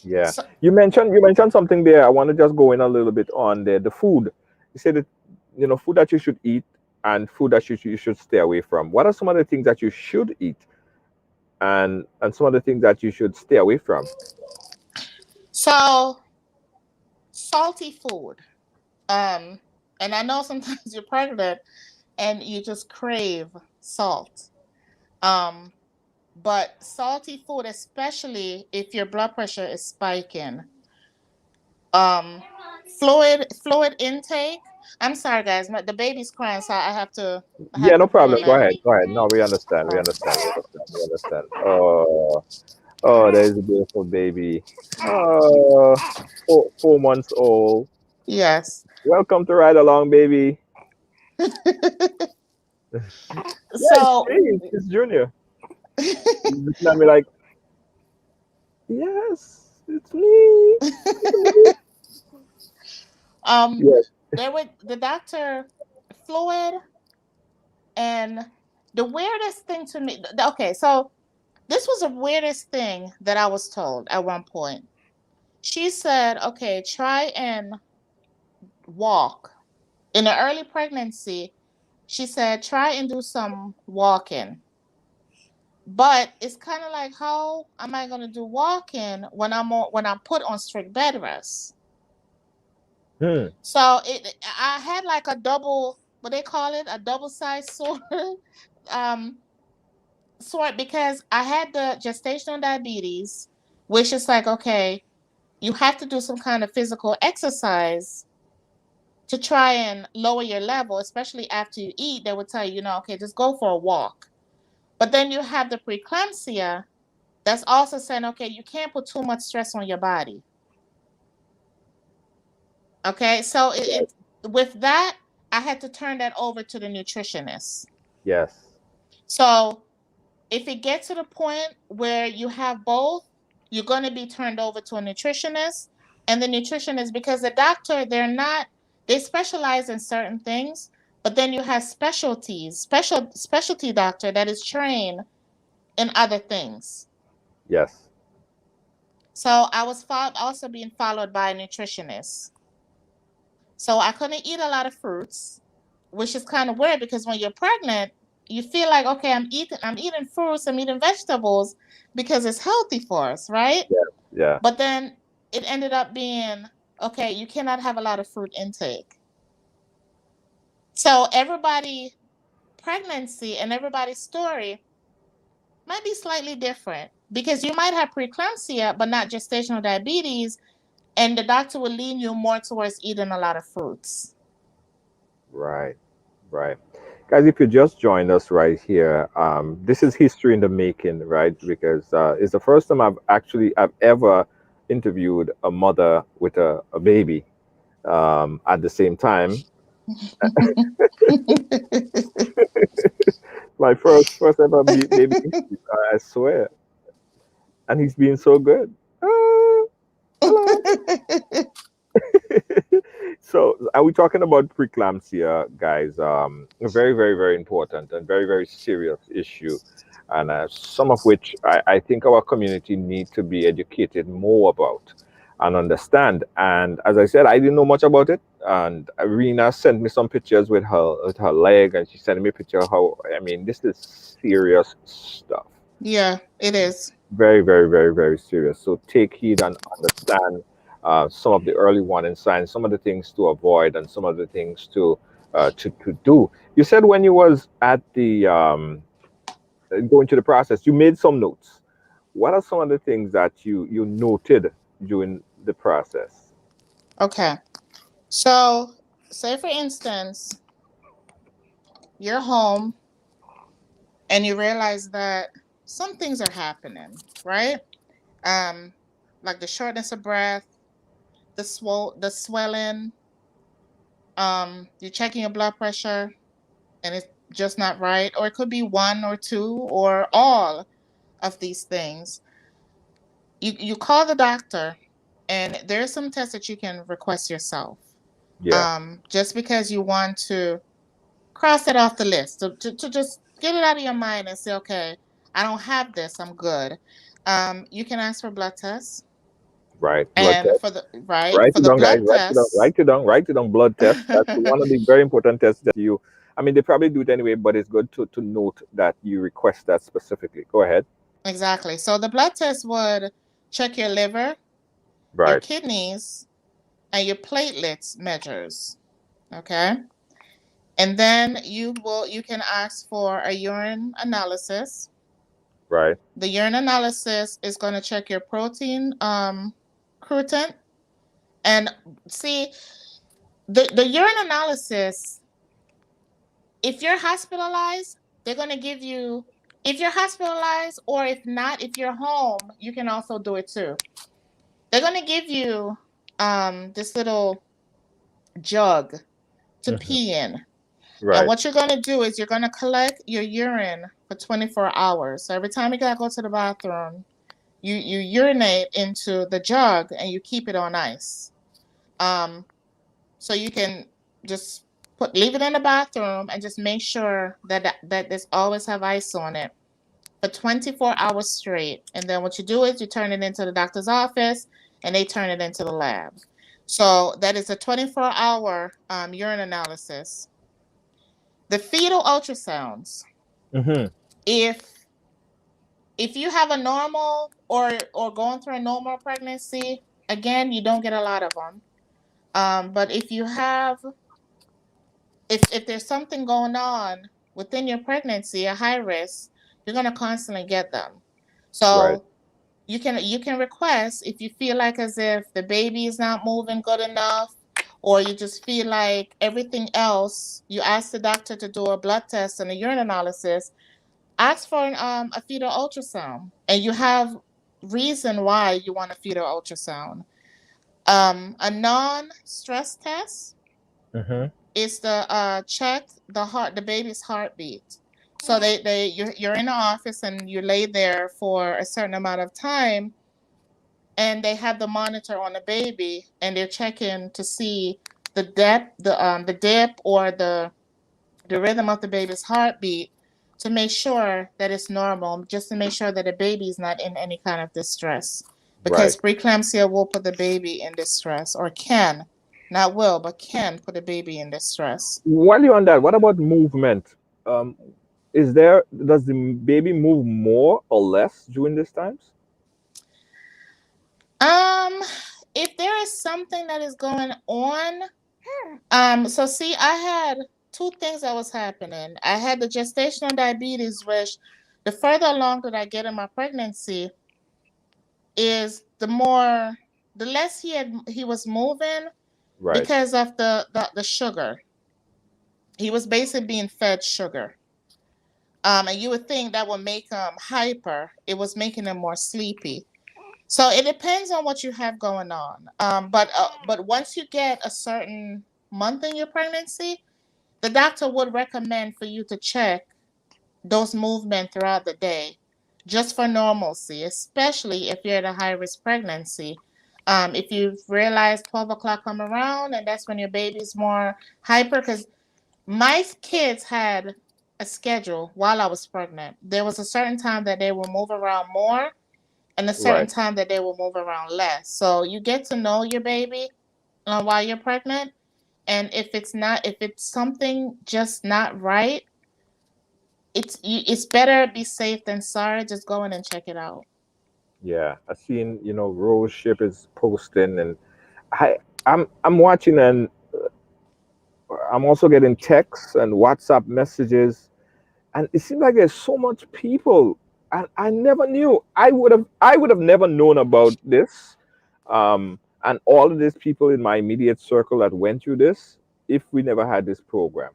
Yeah. So, You mentioned something there. I want to just go in a little bit on the food. You said that food that you should eat and food that you should stay away from. What are some of the things that you should eat and some of the things that you should stay away from? so salty food. Um, and I know sometimes you're pregnant and you just crave salt. Um, but salty food, especially if your blood pressure is spiking. Um, fluid intake. I'm sorry, guys. The baby's crying, so I Yeah, have no to pull problem. Go in. ahead. Go ahead. No, we understand. We understand. We understand. We understand. Oh, there's a beautiful baby. Oh, 4 months old. Yes. Welcome to Ride Along, baby. Yeah, it's So, me. It's Junior. He's looking at me like, yes, it's me. um, Yes. the doctor, fluid and The weirdest thing to me, okay, so this was the weirdest thing that I was told at one point. She said, okay, try and walk. In the early pregnancy, she said, try and do some walking. But it's kind of like, how am I going to do walking when I'm put on strict bed rest? So I had like a double, what they call it, a double sized sword, sword, because I had the gestational diabetes, which is like, okay, you have to do some kind of physical exercise to try and lower your level, especially after you eat. They would tell you, okay, just go for a walk. But then you have the preeclampsia that's also saying, okay, you can't put too much stress on your body. Okay, so with that, I had to turn that over to the nutritionist. Yes. So if it gets to the point where you have both, you're going to be turned over to a nutritionist. And the nutritionist, because the doctor, they specialize in certain things, but then you have specialty doctor that is trained in other things. Yes. So I was also being followed by a nutritionist. So I couldn't eat a lot of fruits, which is kind of weird because when you're pregnant, you feel like, okay, I'm eating fruits, I'm eating vegetables because it's healthy for us, right? Yeah. But then it ended up being, okay, you cannot have a lot of fruit intake. So everybody's pregnancy and everybody's story might be slightly different because you might have preeclampsia, but not gestational diabetes, and the doctor will lean you more towards eating a lot of fruits. Right. Guys, if you just joined us right here, this is history in the making, right? Because it's the first time I've ever interviewed a mother with a baby at the same time. My first ever baby interview, I swear. And he's been so good. Hello. So, are we talking about preeclampsia, guys? A very, very, very important and very, very serious issue, and some of which I think our community need to be educated more about and understand. And as I said, I didn't know much about it, and Irina sent me some pictures with her leg, and she sent me a picture of how. I mean, this is serious stuff. Yeah, it is. Very, very, very, very serious. So take heed and understand some of the early warning signs, some of the things to avoid, and some of the things to do. You said when you was at the going through the process, you made some notes. What are some of the things that you noted during the process? Okay. So, say for instance, you're home and you realize that some things are happening, right? Like the shortness of breath, the swelling, you're checking your blood pressure and it's just not right, or it could be one or two or all of these things. You call the doctor, and there's some tests that you can request yourself. Yeah. Just because you want to cross it off the list, to just get it out of your mind and say, okay, I don't have this, I'm good. You can ask for blood tests. Right. Blood And test. for Write the it down, guys. blood Write it down. tests, Write it down. Write it down. Blood test. That's one of the very important tests that you. I mean, they probably do it anyway, but it's good to note that you request that specifically. Go ahead. exactly. So the blood test would check your liver, your Right. kidneys, and your platelets measures. Okay. And then you can ask for a urine analysis. Right. The urine analysis is going to check your protein creatine. And see, the urine analysis, if you're hospitalized, they're going to give you, if you're hospitalized, or if not, if you're home, you can also do it too. They're going to give you this little jug to pee in. And Right. what you're going to do is you're going to collect your urine for 24 hours. So every time you got to go to the bathroom, you urinate into the jug and you keep it on ice. So you can just leave it in the bathroom and just make sure that there's always have ice on it for 24 hours straight. And then what you do is you turn it into the doctor's office and they turn it into the lab. So that is a 24-hour urine analysis. The fetal ultrasounds. Mm-hmm. If you have a normal or going through a normal pregnancy, again, you don't get a lot of them. But if you have, if there's something going on within your pregnancy, a high risk, you're gonna constantly get them. Right. So you can request if you feel like as if the baby is not moving good enough, or you just feel like everything else. You ask the doctor to do a blood test and a urine analysis. Ask for a fetal ultrasound, and you have reason why you want a fetal ultrasound. A non-stress test Mm-hmm. is to check the baby's heartbeat. So you're in the office and you lay there for a certain amount of time, and they have the monitor on the baby, and they're checking to see the dip or the rhythm of the baby's heartbeat, to make sure that it's normal, just to make sure that the baby is not in any kind of distress. Right. Because preeclampsia will put the baby in distress, or can, not will, but can put the baby in distress. While you're on that, what about movement? Um, does the baby move more or less during these times? Um, if there is something that is going on, so see, I had two things that was happening. I had the gestational diabetes, which the further along that I get in my pregnancy, is the less he was moving, Right. because of the sugar. He was basically being fed sugar. And you would think that would make him hyper. It was making him more sleepy. So it depends on what you have going on. But once you get a certain month in your pregnancy, the doctor would recommend for you to check those movements throughout the day, just for normalcy, especially if you're at a high risk pregnancy. If you realize 12 o'clock come around and that's when your baby's more hyper, because my kids had a schedule while I was pregnant. There was a certain time that they will move around more, and a certain Right. time that they will move around less. So you get to know your baby while you're pregnant, and if it's something just not right, it's better be safe than sorry. Just go in and check it out. Yeah. I've seen, Rose Ship is posting, and I I'm watching, and I'm also getting texts and WhatsApp messages, and it seems like there's so much people, and I never knew. I would have never known about this, and all of these people in my immediate circle that went through this, if we never had this program.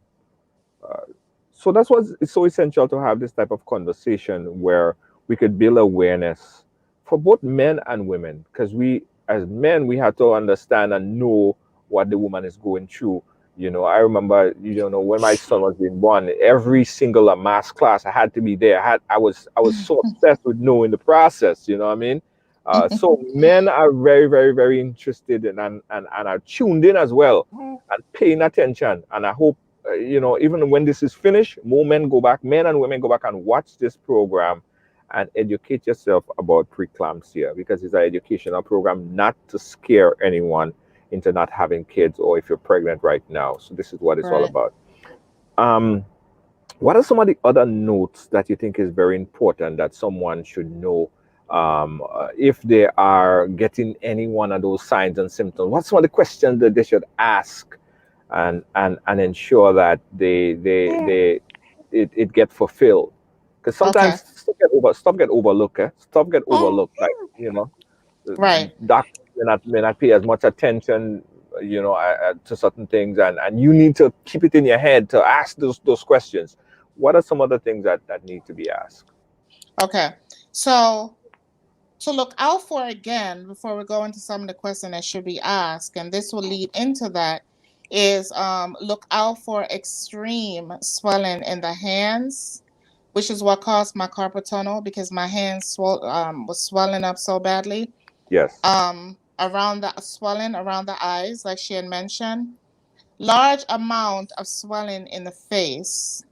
So that's why it's so essential to have this type of conversation where we could build awareness for both men and women, because we, as men, we have to understand and know what the woman is going through. I remember, when my son was being born, every single mass class I had to be there. I was so obsessed with knowing the process. You know what I mean? So men are very, very, very interested in, and are tuned in as well, and paying attention. And I hope, even when this is finished, more men and women go back and watch this program and educate yourself about preeclampsia, because it's an educational program, not to scare anyone into not having kids, or if you're pregnant right now. So this is what it's all Right. about. Um, what are some of the other notes that you think is very important that someone should know, if they are getting any one of those signs and symptoms? What's some of the questions that they should ask, and ensure that it get fulfilled? Because Okay. sometimes stuff get overlooked. Stuff get overlooked. Like, Right. doctors may not pay as much attention, to certain things, and you need to keep it in your head to ask those questions. What are some other things that need to be asked? Okay. So to look out for, again, before we go into some of the questions that should be asked, and this will lead into that, is look out for extreme swelling in the hands, which is what caused my carpal tunnel, because my hands was swelling up so badly. Yes. Around the swelling around the eyes, like she had mentioned. large amount of swelling in the face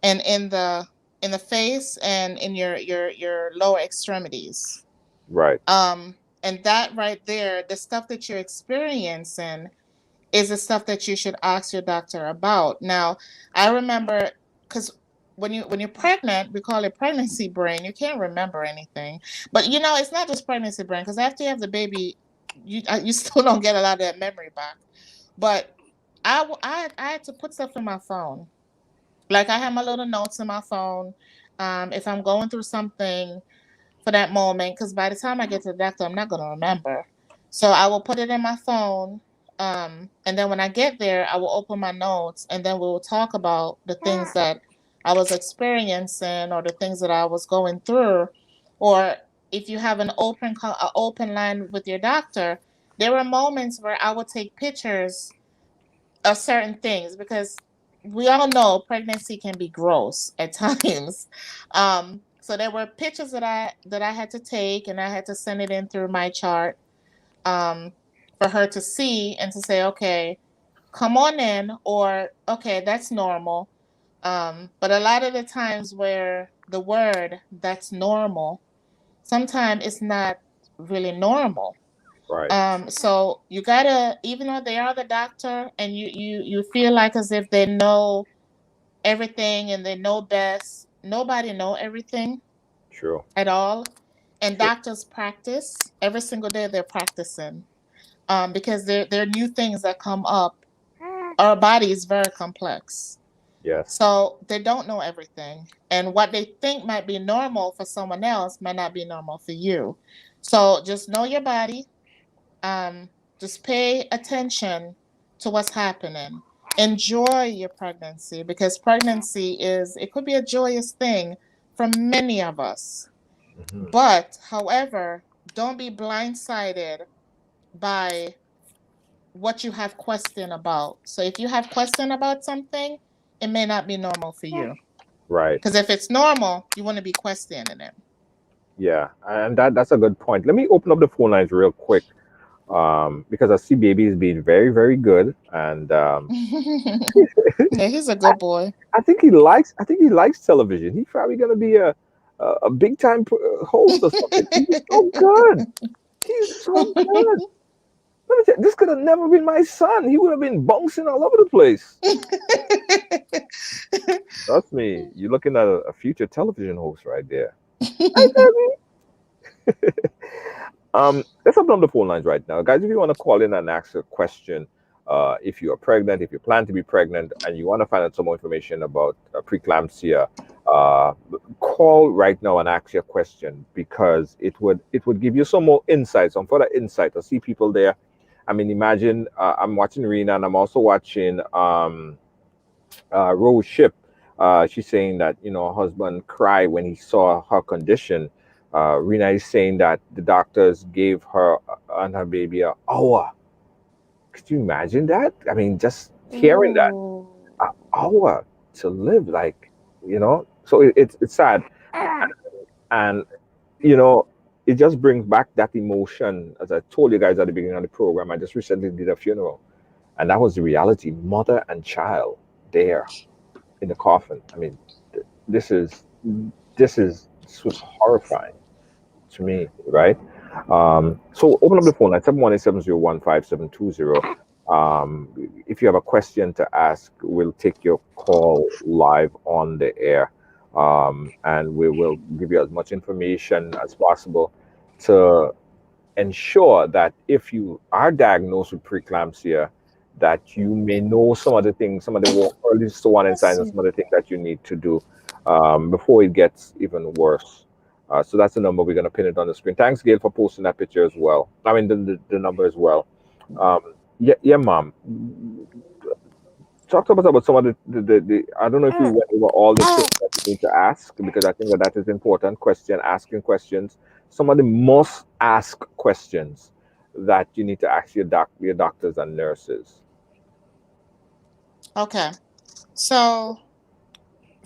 and in the face and in your lower extremities. Right. And that right there, the stuff that you're experiencing is the stuff that you should ask your doctor about. Now, I remember, because when you're pregnant, we call it pregnancy brain. You can't remember anything, but it's not just pregnancy brain, because after you have the baby, you still don't get a lot of that memory back. But I had to put stuff in my phone. Like, I have my little notes in my phone. If I'm going through something for that moment, because by the time I get to the doctor, I'm not going to remember. So I will put it in my phone. And then when I get there, I will open my notes, and then we will talk about the things that I was experiencing or the things that I was going through. Or if you have an open line with your doctor, there were moments where I would take pictures of certain things, because we all know pregnancy can be gross at times. So there were pictures that I had to take, and I had to send it in through my chart, for her to see and to say, okay, come on in, or okay, that's normal. But a lot of the times where the word "that's normal," sometimes it's not really normal. Right. So you gotta, even though they are the doctor, and you feel like as if they know everything and they know best. Nobody know everything True. at all, and True. doctors practice every single day. They're practicing, because there are new things that come up. Our body is very complex, Yes. so they don't know everything, and what they think might be normal for someone else might not be normal for you. So just know your body. Just pay attention to what's happening. Enjoy your pregnancy, because pregnancy it could be a joyous thing for many of us. Mhm. But, however, don't be blindsided by what you have question about. So if you have question about something, it may not be normal for you. Right. Because if it's normal, you want to be questioning it. Yeah, and that's a good point. Let me open up the phone lines real quick, because I see baby is being very, very good, and Yeah, he's a I, good boy. I think he likes television. He's probably gonna be a big time host or something. He's so good. He's so good. Let me tell you, this could have never been my son. He would have been bouncing all over the place. Trust me, you're looking at a future television host right there. Hi, baby. Let's open up the phone lines right now, guys. If you want to call in and ask a question, if you are pregnant, if you plan to be pregnant, and you want to find out some more information about preeclampsia, uh, call right now and ask your question, because it would give you some more insight, some further insight. I see people there. I mean, imagine I'm watching Rena, and I'm also watching Rose Ship. She's saying that her husband cried when he saw her condition. Rena is saying that the doctors gave her and her baby an hour. Could you imagine that? I mean, just hearing that, Ooh. an hour to live, like, So it's sad, and you know, it just brings back that emotion. As I told you guys at the beginning of the program, I just recently did a funeral, and that was the reality: mother and child there in the coffin. I mean, this is this was horrifying to me, right? So open up the phone line 718-701-5720. If you have a question to ask, we'll take your call live on the air, and we will give you as much information as possible to ensure that if you are diagnosed with preeclampsia, that you may know some of the things, some of the early warning signs, and some of the things that you need to do before it gets even worse. So that's the number. We're going to pin it on the screen. Thanks, Gail, for posting that picture as well. I mean, the number as well. Yeah, yeah, mom. Talk to us about some of the I don't know if we went over all the things that you need to ask, because I think that is important. Asking questions. Some of the most asked questions that you need to ask your doctors and nurses. Okay. So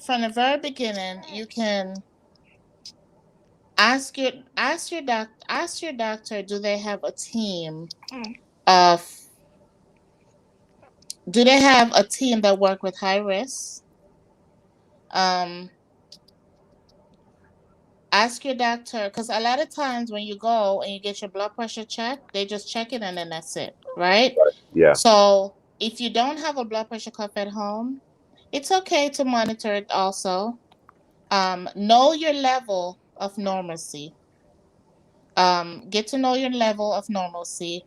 from the very beginning, you can ask your doctor, do they have a team of Do they have a team that work with high risk? Ask your doctor, because a lot of times when you go and you get your blood pressure checked, they just check it and then that's it, right? Yeah. So if you don't have a blood pressure cuff at home, it's okay to monitor it also. Know your level of normalcy. Get to know your level of normalcy.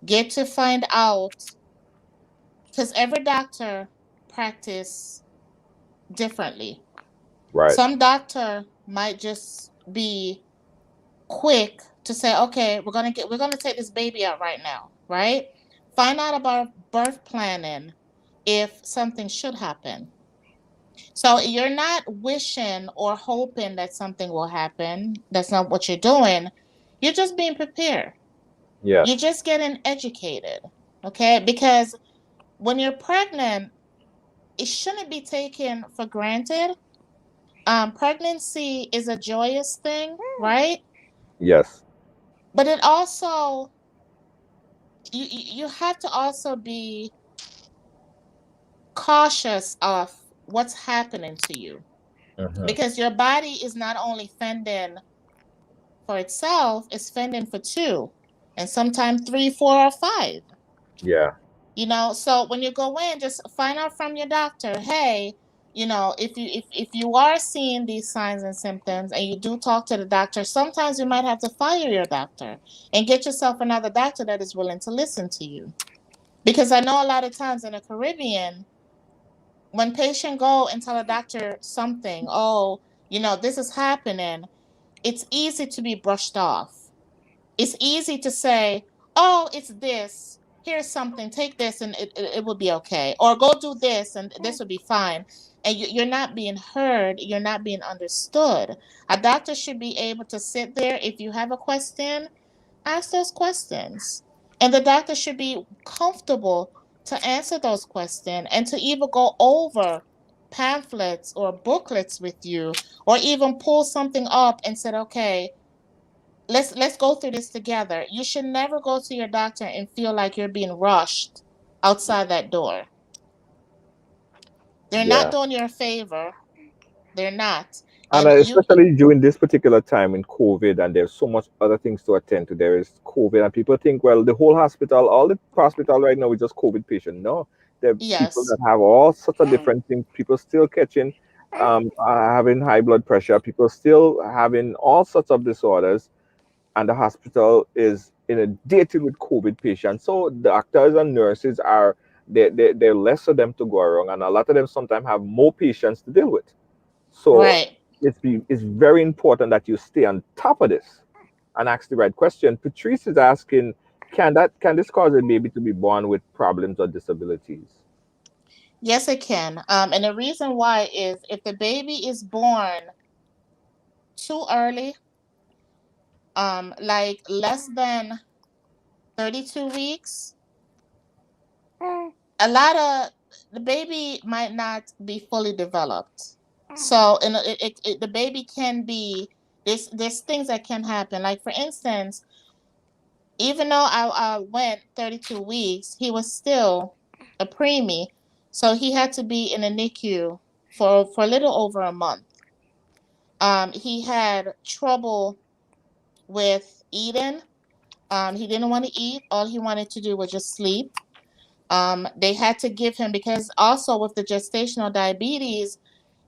Get to find out, because every doctor practice differently. Right. Some doctor might just be quick to say, okay, we're gonna take this baby out right now, right? Find out about birth planning if something should happen. So you're not wishing or hoping that something will happen. That's not what you're doing. You're just being prepared. Yes. You're just getting educated. Okay? Because when you're pregnant, it shouldn't be taken for granted. Pregnancy is a joyous thing, right? Yes. But it also you have to also be cautious of what's happening to you, Mm-hmm. because your body is not only fending for itself, it's fending for two, and sometimes three, four, or five. Yeah. So when you go in, just find out from your doctor, hey, if you are seeing these signs and symptoms and you do talk to the doctor, sometimes you might have to fire your doctor and get yourself another doctor that is willing to listen to you. Because I know a lot of times in the Caribbean, when patients go and tell a doctor something, oh, this is happening, it's easy to be brushed off. It's easy to say, oh, it's this. Here's something. Take this and it will be okay. Or go do this and this will be fine. And you're not being heard. You're not being understood. A doctor should be able to sit there. If you have a question, ask those questions. And the doctor should be comfortable to answer those questions and to even go over pamphlets or booklets with you, or even pull something up and said, okay, let's go through this together. You should never go to your doctor and feel like you're being rushed outside that door. They're not Yeah. doing you a favor. They're not. And And you especially during this particular time in COVID, and there's so much other things to attend to. There is COVID, and people think, well, the whole hospital, all the hospital right now is just COVID patient. No, there are people yes. that have all sorts of different things. People still catching, having high blood pressure. People still having all sorts of disorders, and the hospital is inundated with COVID patients. So doctors and nurses are they're less of them to go around, and a lot of them sometimes have more patients to deal with. So Right. it's very important that you stay on top of this and ask the right question. Patrice is asking, can this cause a baby to be born with problems or disabilities? Yes, it can. And the reason why is if the baby is born too early, like less than 32 weeks, a lot of the baby might not be fully developed. So, and the baby can be, there's things that can happen. Like for instance, even though I went 32 weeks, he was still a preemie, so he had to be in a NICU for a little over a month. He had trouble with eating. He didn't want to eat. All he wanted to do was just sleep. They had to give him, because also with the gestational diabetes,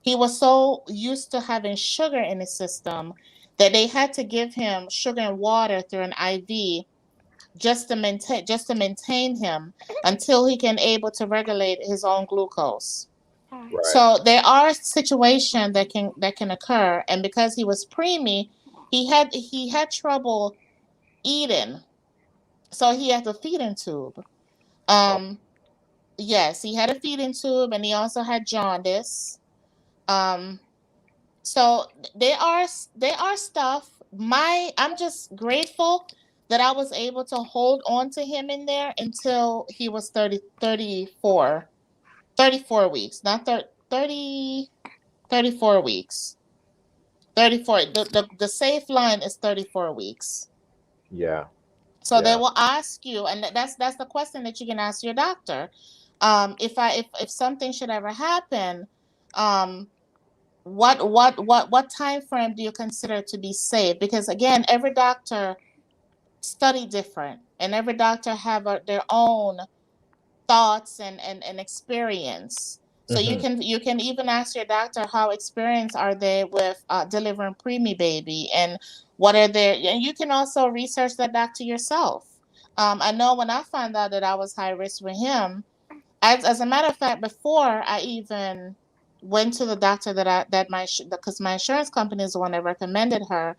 he was so used to having sugar in his system that they had to give him sugar and water through an IV just to maintain him until he can able to regulate his own glucose. Right. So there are situations that can occur, and because he was preemie, he had trouble eating, so he had a feeding tube. Oh, Um, yes, he had a feeding tube, and he also had jaundice. Um, so there are stuff. I'm just grateful that I was able to hold on to him in there until he was 34 weeks, not 30, 34 weeks. 34. The safe line is 34 weeks. yeah, So they yeah, will ask you, and that's the question that you can ask your doctor. If something should ever happen, um, what time frame do you consider to be safe? Because again, every doctor study different, and every doctor have their own thoughts and experience. So Mm-hmm. you can even ask your doctor how experienced are they with delivering preemie baby, and what are their, and you can also research that doctor yourself. I know when I found out that I was high risk with him, as a matter of fact, before I even went to the doctor because my insurance company is the one that recommended her,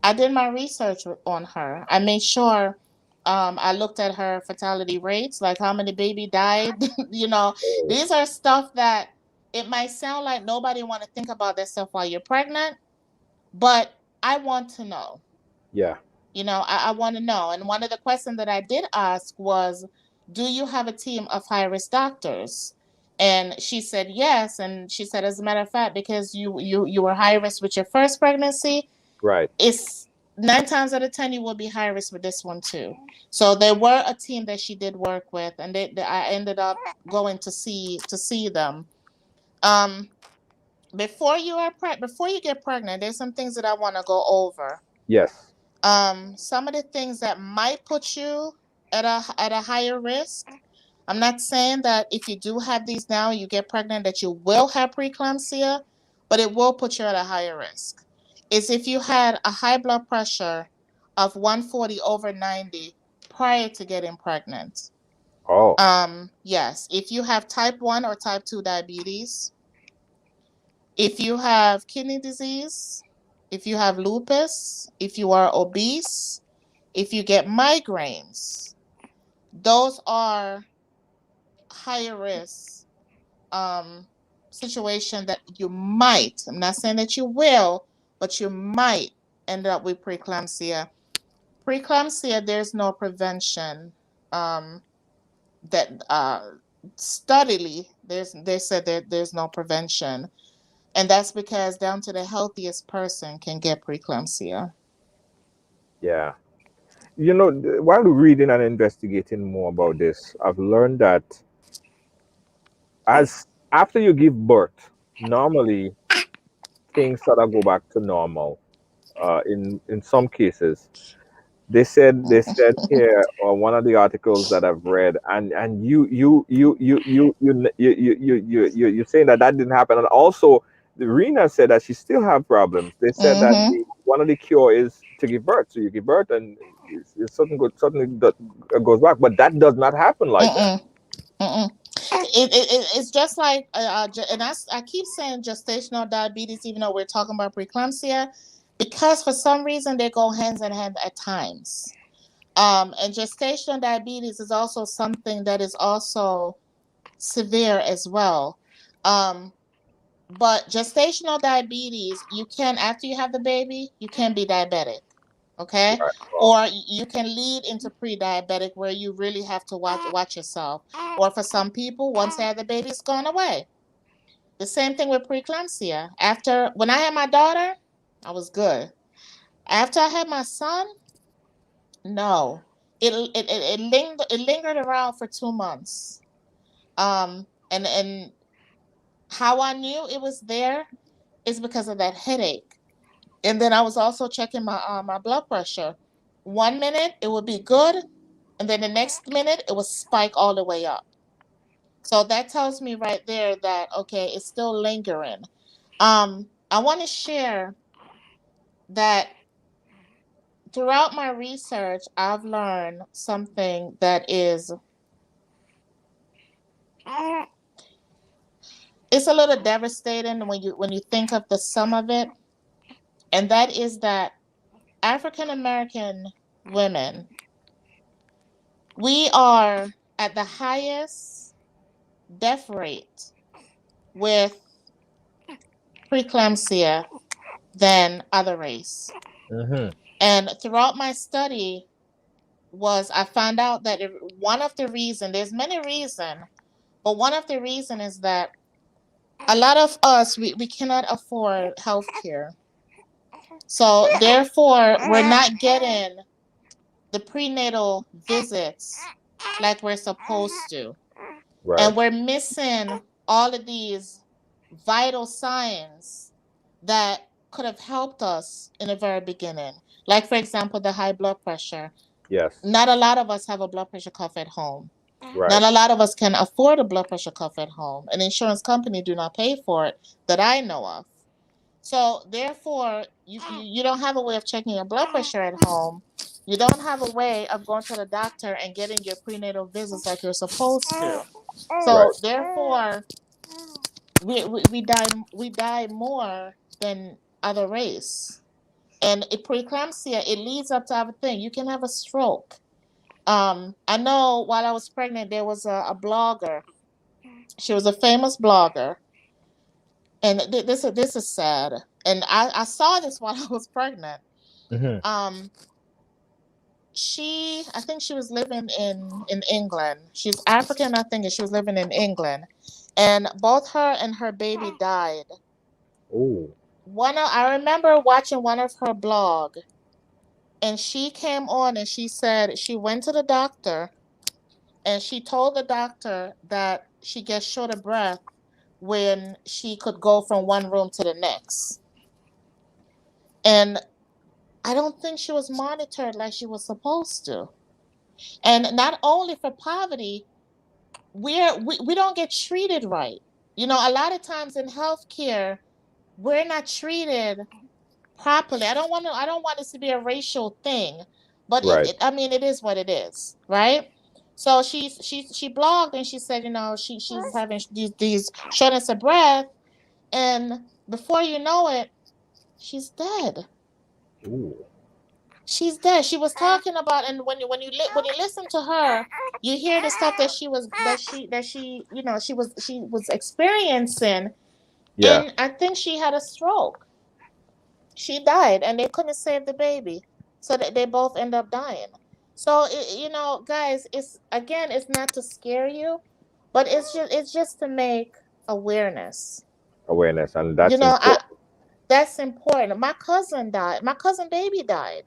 I did my research on her. I made sure I looked at her fatality rates, like how many baby died. Oh, These are stuff that it might sound like nobody want to think about this stuff while you're pregnant, but I want to know. yeah. I want to know. And one of the questions that I did ask was, do you have a team of high risk doctors? And she said yes. And she said, as a matter of fact, because you were high risk with your first pregnancy, Right. it's 9 times out of 10 you will be high risk with this one too. So there were a team that she did work with, and I ended up going to see them. Um, before you get pregnant, there's some things that I want to go over. Yes. Some of the things that might put you at a higher risk. I'm not saying that if you do have these now, you get pregnant, that you will have preeclampsia, but it will put you at a higher risk. Is if you had a high blood pressure of 140 over 90 prior to getting pregnant. Oh. Yes, if you have type 1 or type 2 diabetes, if you have kidney disease, if you have lupus, if you are obese, if you get migraines, those are higher risk situation that you might, I'm not saying that you will, but you might end up with preeclampsia. Preeclampsia, there's no prevention that studily, they said that there's no prevention. And that's because down to the healthiest person can get preeclampsia. Yeah. While reading and investigating more about this, I've learned that as after you give birth, normally things sort of go back to normal. In some cases, they said here, or one of the articles that I've read, and you're saying that didn't happen, and also the Rena said that she still have problems. They said that Mm-hmm. one of the cure is to give birth. So you give birth, and it's something good, something that goes back, but that does not happen like that. Mm-mm. Mm-mm. It's just like, and I keep saying gestational diabetes, even though we're talking about preeclampsia, because for some reason they go hands in hand at times. And gestational diabetes is also something that is also severe as well. Um, but gestational diabetes, you can, after you have the baby, you can be diabetic. Okay, Right. Wow. or you can lead into pre-diabetic where you really have to watch yourself. Or for some people, once they have the baby, it's gone away. The same thing with preeclampsia. After when I had my daughter, I was good. After I had my son, no, it lingered around for 2 months. And how I knew it was there is because of that headache. And then I was also checking my blood pressure. 1 minute it would be good, and then the next minute it would spike all the way up. So that tells me right there that okay, it's still lingering. I want to share that throughout my research, I've learned something that is it's a little devastating when you think of the sum of it, and that is that African American women, we are at the highest death rate with preeclampsia than other race. Mm-hmm. And throughout my study I found out that one of the reason, there's many reasons, but one of the reason is that a lot of us, we cannot afford health care. So therefore, we're not getting the prenatal visits like we're supposed to. And Right. we're missing all of these vital signs that could have helped us in the very beginning. Like, for example, the high blood pressure. Yes. Not a lot of us have a blood pressure cuff at home. Not Right. a lot of us can afford a blood pressure cuff at home. An insurance company do not pay for it that I know of. So therefore, you don't have a way of checking your blood pressure at home. You don't have a way of going to the doctor and getting your prenatal visits like you're supposed to. Right. So therefore, we die more than other race. And preeclampsia, it leads up to other thing. You can have a stroke. I know while I was pregnant, there was a blogger. She was a famous blogger, and this is sad. And I saw this while I was pregnant. Hmm. Um, I think she was living in England. She's African, I think, and she was living in England. And both her and her baby died. Oh. I remember watching one of her blog, and she came on and she said she went to the doctor and she told the doctor that she gets short of breath when she could go from one room to the next. And I don't think she was monitored like she was supposed to. And not only for poverty, we don't get treated right. A lot of times in healthcare, we're not treated properly. I don't want this to be a racial thing, but Right. I mean it is what it is, right? So she blogged and she said, she's having these shortness of breath, and before you know it, she's dead. Ooh. She's dead. She was talking about, and when you listen to her, you hear the stuff that she was experiencing, Yeah. and I think she had a stroke. She died, and they couldn't save the baby, so that they both end up dying. So guys, it's not to scare you, but it's just to make awareness. Awareness, and You that's know, I important. That's important. My cousin died. My cousin baby died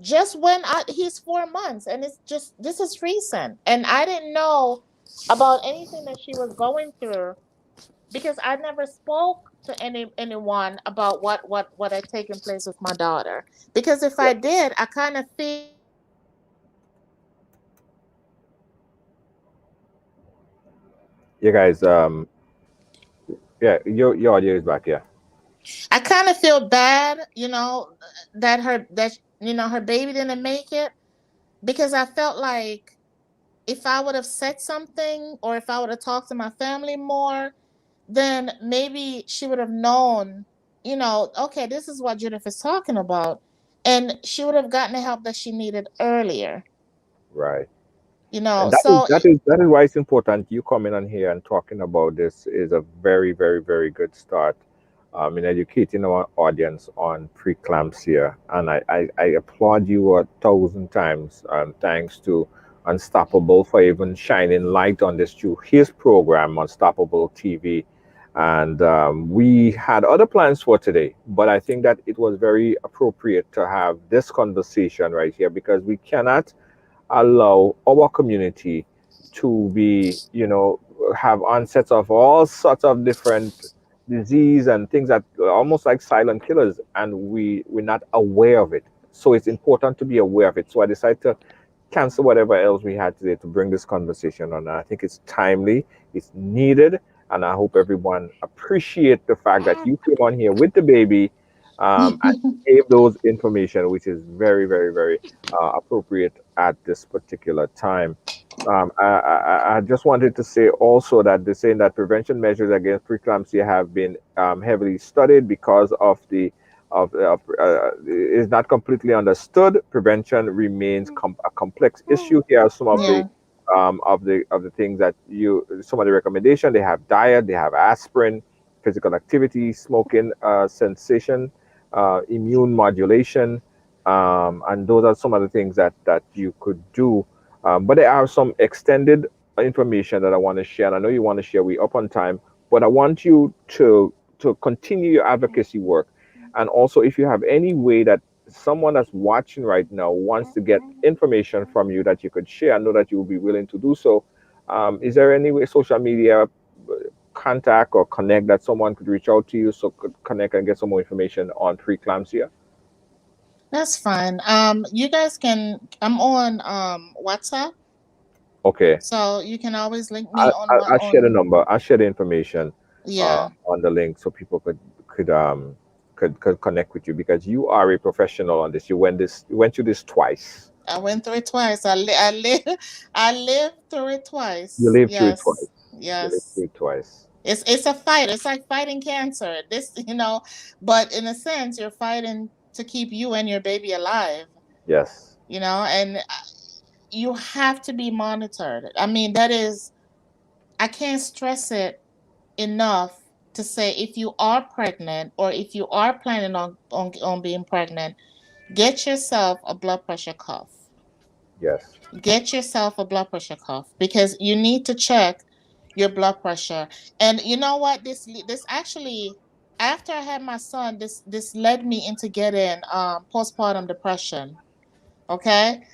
just when he's 4 months, and it's just this is recent, and I didn't know about anything that she was going through because I never spoke to anyone about what had taken place with my daughter. Because if Yeah. I did, I kind of feel You guys. Yeah. Your audio is back. Yeah. I kind of feel bad, that her baby didn't make it, because I felt like if I would have said something or if I would have talked to my family more, then maybe she would have known, okay, this is what Judith is talking about. And she would have gotten the help that she needed earlier. Right. You know, And that is so that is that is why it's important. You coming on here and talking about this is a very, very, very good start in educating our audience on preeclampsia. And I applaud you 1,000 times. Thanks to Unstoppable for even shining light on this through his program, Unstoppable TV. And we had other plans for today, but I think that it was very appropriate to have this conversation right here because we cannot allow our community to be, have onsets of all sorts of different disease and things that are almost like silent killers, and we're not aware of it. So it's important to be aware of it. So I decided to cancel whatever else we had today to bring this conversation on. I think it's timely, it's needed, and I hope everyone appreciate the fact that you came on here with the baby and gave those information, which is very, very, very appropriate at this particular time. I just wanted to say also that they're saying that prevention measures against preeclampsia have been heavily studied because of the of is not completely understood. Prevention remains a complex issue. Here are some yeah. of the things that some of the recommendation they have: diet, they have aspirin, physical activity, smoking cessation, immune modulation, and those are some of the things that you could do. But there are some extended information that I want to share, and I know you want to share. We up on time, but I want you to continue your advocacy work, and also if you have any way that someone that's watching right now wants to get information from you that you could share, I know that you will be willing to do so. Is there any way, social media contact or connect, that someone could reach out to you so could connect and get some more information on preeclampsia? That's fine. You guys can. I'm on WhatsApp, Okay. so you can always link me on what I'll share the on. number. I'll share the information Yeah, on the link so people could could connect with you, because you are a professional on this. You went through this twice. I went through it twice. I live I lived through it You twice. lived through it Yes, twice. You lived yes. through it twice. It's a fight. It's like fighting cancer. But in a sense, you're fighting to keep you and your baby alive. Yes. And you have to be monitored. I mean, that is, I can't stress it enough to say, if you are pregnant or if you are planning on being pregnant, get yourself a blood pressure cuff. Yes. Get yourself a blood pressure cuff, because you need to check your blood pressure. And you know what? This actually, after I had my son, this led me into getting postpartum depression. Okay,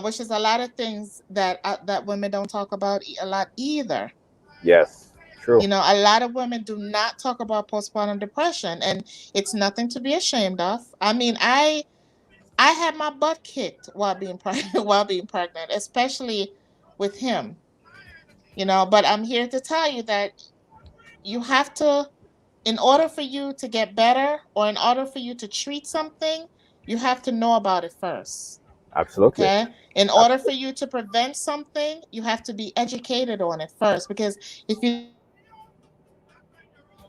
which is a lot of things that women don't talk about a lot either. Yes. True. A lot of women do not talk about postpartum depression, and it's nothing to be ashamed of. I mean, I had my butt kicked while being pregnant, especially with him. But I'm here to tell you that you have to, in order for you to get better, or in order for you to treat something, you have to know about it first. Absolutely. Okay? In order for you to prevent something, you have to be educated on it first, because if you don't know about it, you can't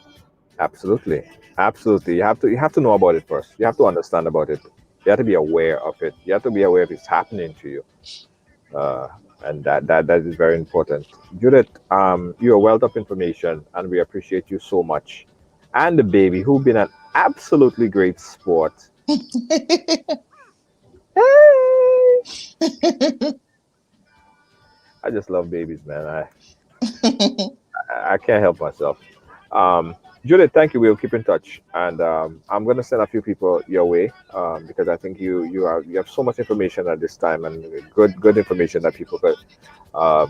prevent it. Absolutely. Absolutely. You have to know about it first. You have to understand about it. You have to be aware of it. You have to be aware if it's happening to you. Uh, and that is very important. Judith, you're a wealth of information, and we appreciate you so much. And the baby, who've been an absolutely great sport. Hey! I just love babies, man. I can't help myself. Um, Judith, thank you. We'll keep in touch, and I'm going to send a few people your way, because I think you have so much information at this time, and good information that people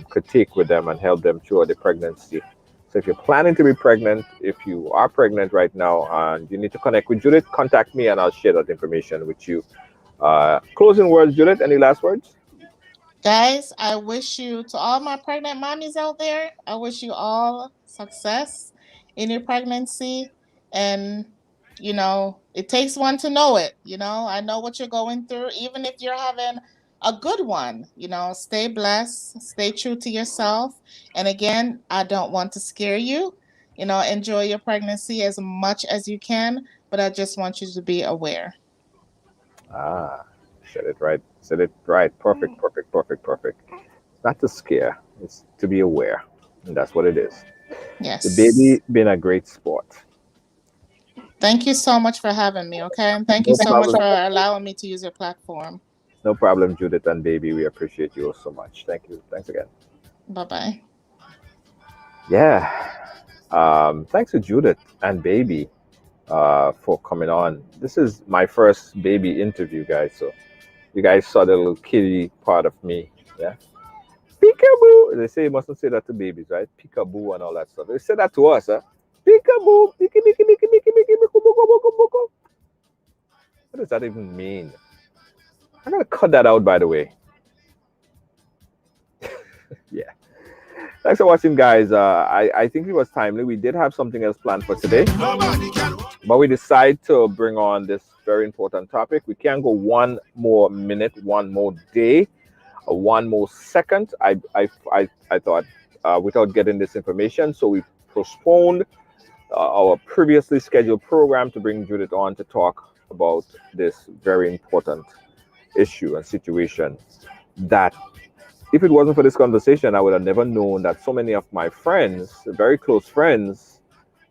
could take with them and help them through the pregnancy. So if you're planning to be pregnant, if you are pregnant right now and you need to connect with Judith, contact me and I'll share that information with you. Closing words, Judith. Any last words? Guys, I wish you, to all my pregnant mommies out there, I wish you all success in your pregnancy. And, it takes one to know it. I know what you're going through. Even if you're having a good one, stay blessed, stay true to yourself. And again, I don't want to scare you. Enjoy your pregnancy as much as you can, but I just want you to be aware. Ah, said it right. Said it right. Perfect, perfect, perfect, perfect. It's not to scare, it's to be aware. And that's what it is. The Yes. baby been a great sport. Thank you so much for having me, okay? And thank you No so much problem. for allowing me to use your platform. No problem, Judith and baby. We appreciate you so much. Thank you. Thanks again. Bye bye. Yeah. Thanks to Judith and baby for coming on. This is my first baby interview, guys. So you guys saw the little kitty part of me. Yeah. Peekaboo. They say you mustn't say that to babies, right? Peekaboo and all that stuff. They say that to us, huh? Peekaboo. Peeky, peeky, peeky, peeky, peeky, buku, buku, buku, buku. What does that even mean? I'm gonna cut that out, by the way. Yeah. Thanks for watching, guys. I think it was timely. We did have something else planned for today, Nobody can run. but we decided to bring on this very important topic. We can't go one more minute, one more day, one more second. I thought without getting this information, so we postponed our previously scheduled program to bring Judith on to talk about this very important issue and situation. That if it wasn't for this conversation, I would have never known that so many of my friends, very close friends,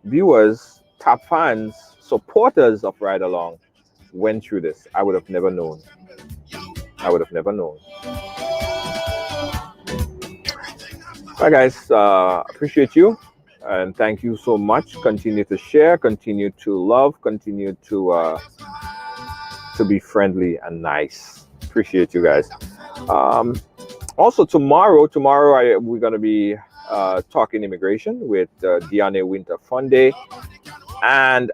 viewers, top fans, supporters of Ridealong went through this. I would have never known. I would have never known. All right, guys, appreciate you. And thank you so much. Continue to share, continue to love, continue to be friendly and nice. Appreciate you guys. Also, we're going to be talking immigration with Diane Winter Funde. And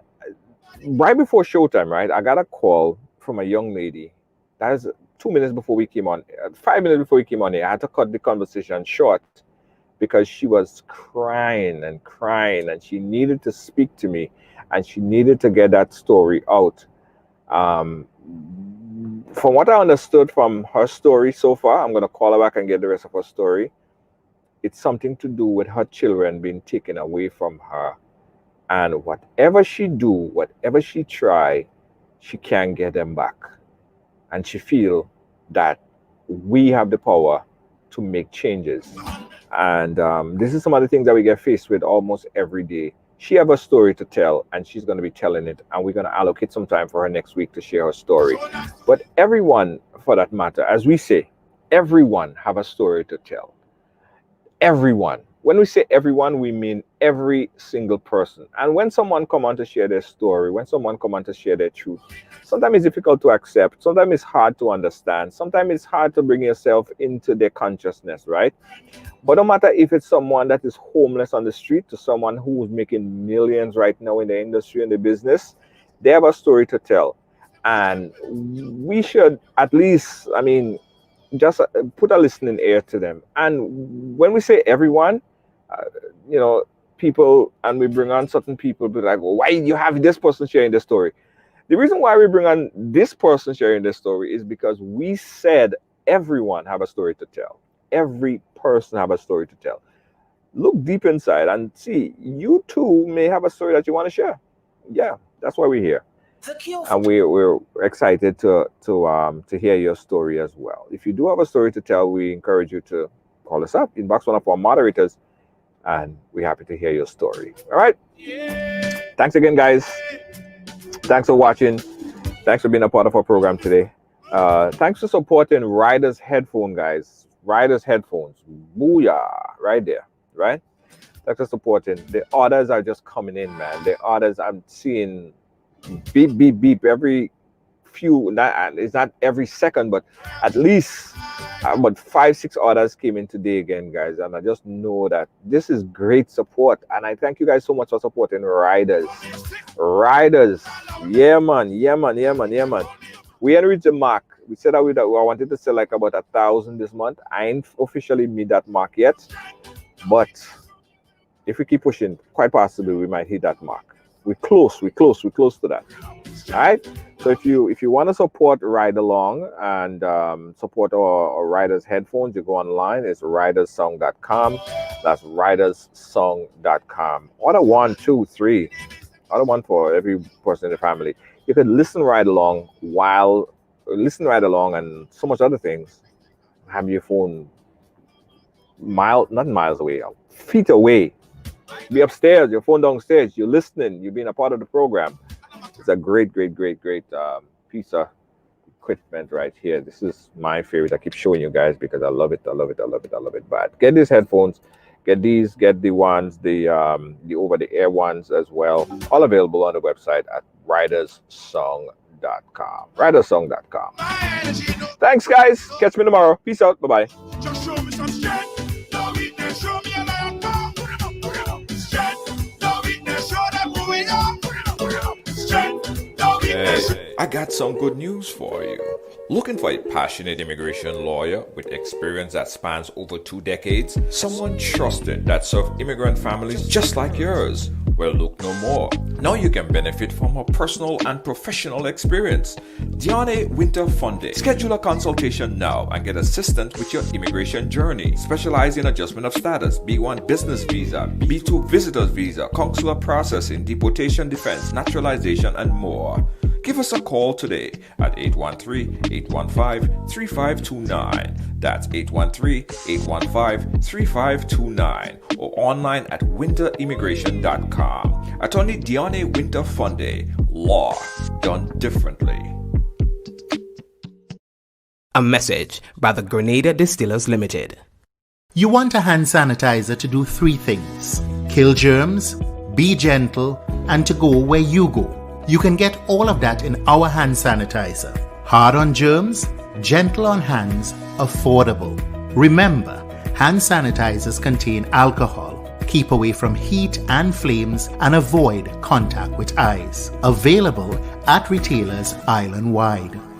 right before showtime, right, I got a call from a young lady. That is 2 minutes before we came on, 5 minutes before we came on here. I had to cut the conversation short because she was crying and crying, and she needed to speak to me, and she needed to get that story out. From what I understood from her story so far, I'm going to call her back and get the rest of her story. It's something to do with her children being taken away from her. And whatever she do, whatever she try, she can't get them back. And she feel that we have the power to make changes. And this is some of the things that we get faced with almost every day. She have a story to tell, and she's going to be telling it, and we're going to allocate some time for her next week to share her story. But everyone, for that matter, as we say, everyone have a story to tell. Everyone. When we say everyone, we mean every single person. And when someone come on to share their story, when someone come on to share their truth, sometimes it's difficult to accept. Sometimes it's hard to understand. Sometimes it's hard to bring yourself into their consciousness, right? But no matter if it's someone that is homeless on the street to someone who's making millions right now in the industry and the business, they have a story to tell. And we should at least, just put a listening ear to them. And when we say everyone, people, and we bring on certain people, be like, well, why you have this person sharing this story? The reason why we bring on this person sharing this story is because we said everyone have a story to tell. Every person have a story to tell. Look deep inside and see, you too may have a story that you want to share. Yeah, that's why we're here. And we're excited to hear your story as well. If you do have a story to tell, we encourage you to call us up, inbox one of our moderators, and we're happy to hear your story. All right. Thanks again, guys. Thanks for watching. Thanks for being a part of our program today. Thanks for supporting Riders Headphone, guys. Riders Headphones. Booyah. Right there. Right? Thanks for supporting. The orders are just coming in, man. The orders, I'm seeing beep, beep, beep every few, it's not every second, but at least about 5-6 orders came in today again, guys. And I just know that this is great support. And I thank you guys so much for supporting Riders. Yeah, man. We ain't reached the mark. We said that I wanted to sell like about 1,000 this month. I ain't officially made that mark yet. But if we keep pushing, quite possibly we might hit that mark. We're close to that. All right. So if you want to support Ridealong and support our Riders Headphones, you go online. It's ridersong.com. That's ridersong.com. Order 1, 2, 3. Order one for every person in the family. You could listen right along and so much other things. Have your phone not miles away, feet away. Be upstairs, your phone downstairs. You're listening. You're being a part of the program. It's a great piece of equipment right here. This is my favorite. I keep showing you guys because I love it. But get these headphones. Get the ones, the over-the-air ones as well. All available on the website at ridersong.com. Ridersong.com. Thanks, guys. Catch me tomorrow. Peace out. Bye-bye. Just show me some strength. No weakness. Show me a lion. Strength. No weakness. Show them who we are. Strength. No weakness. Hey, I got some good news for you. Looking for a passionate immigration lawyer with experience that spans over 2 decades? Someone trusted that serves immigrant families just like yours? Well, look no more. Now you can benefit from her personal and professional experience. Diane Winter Funde. Schedule a consultation now and get assistance with your immigration journey. Specialize in adjustment of status, B1 business visa, B2 visitor's visa, consular processing, deportation defense, naturalization, and more. Give us a call today at 813-815-3529. That's 813-815-3529 or online at winterimmigration.com. Attorney Diane Winter Funde. Law done differently. A message by the Grenada Distillers Limited. You want a hand sanitizer to do 3 things: kill germs, be gentle, and to go where you go. You can get all of that in our hand sanitizer. Hard on germs, gentle on hands, affordable. Remember, hand sanitizers contain alcohol. Keep away from heat and flames and avoid contact with eyes. Available at retailers island-wide.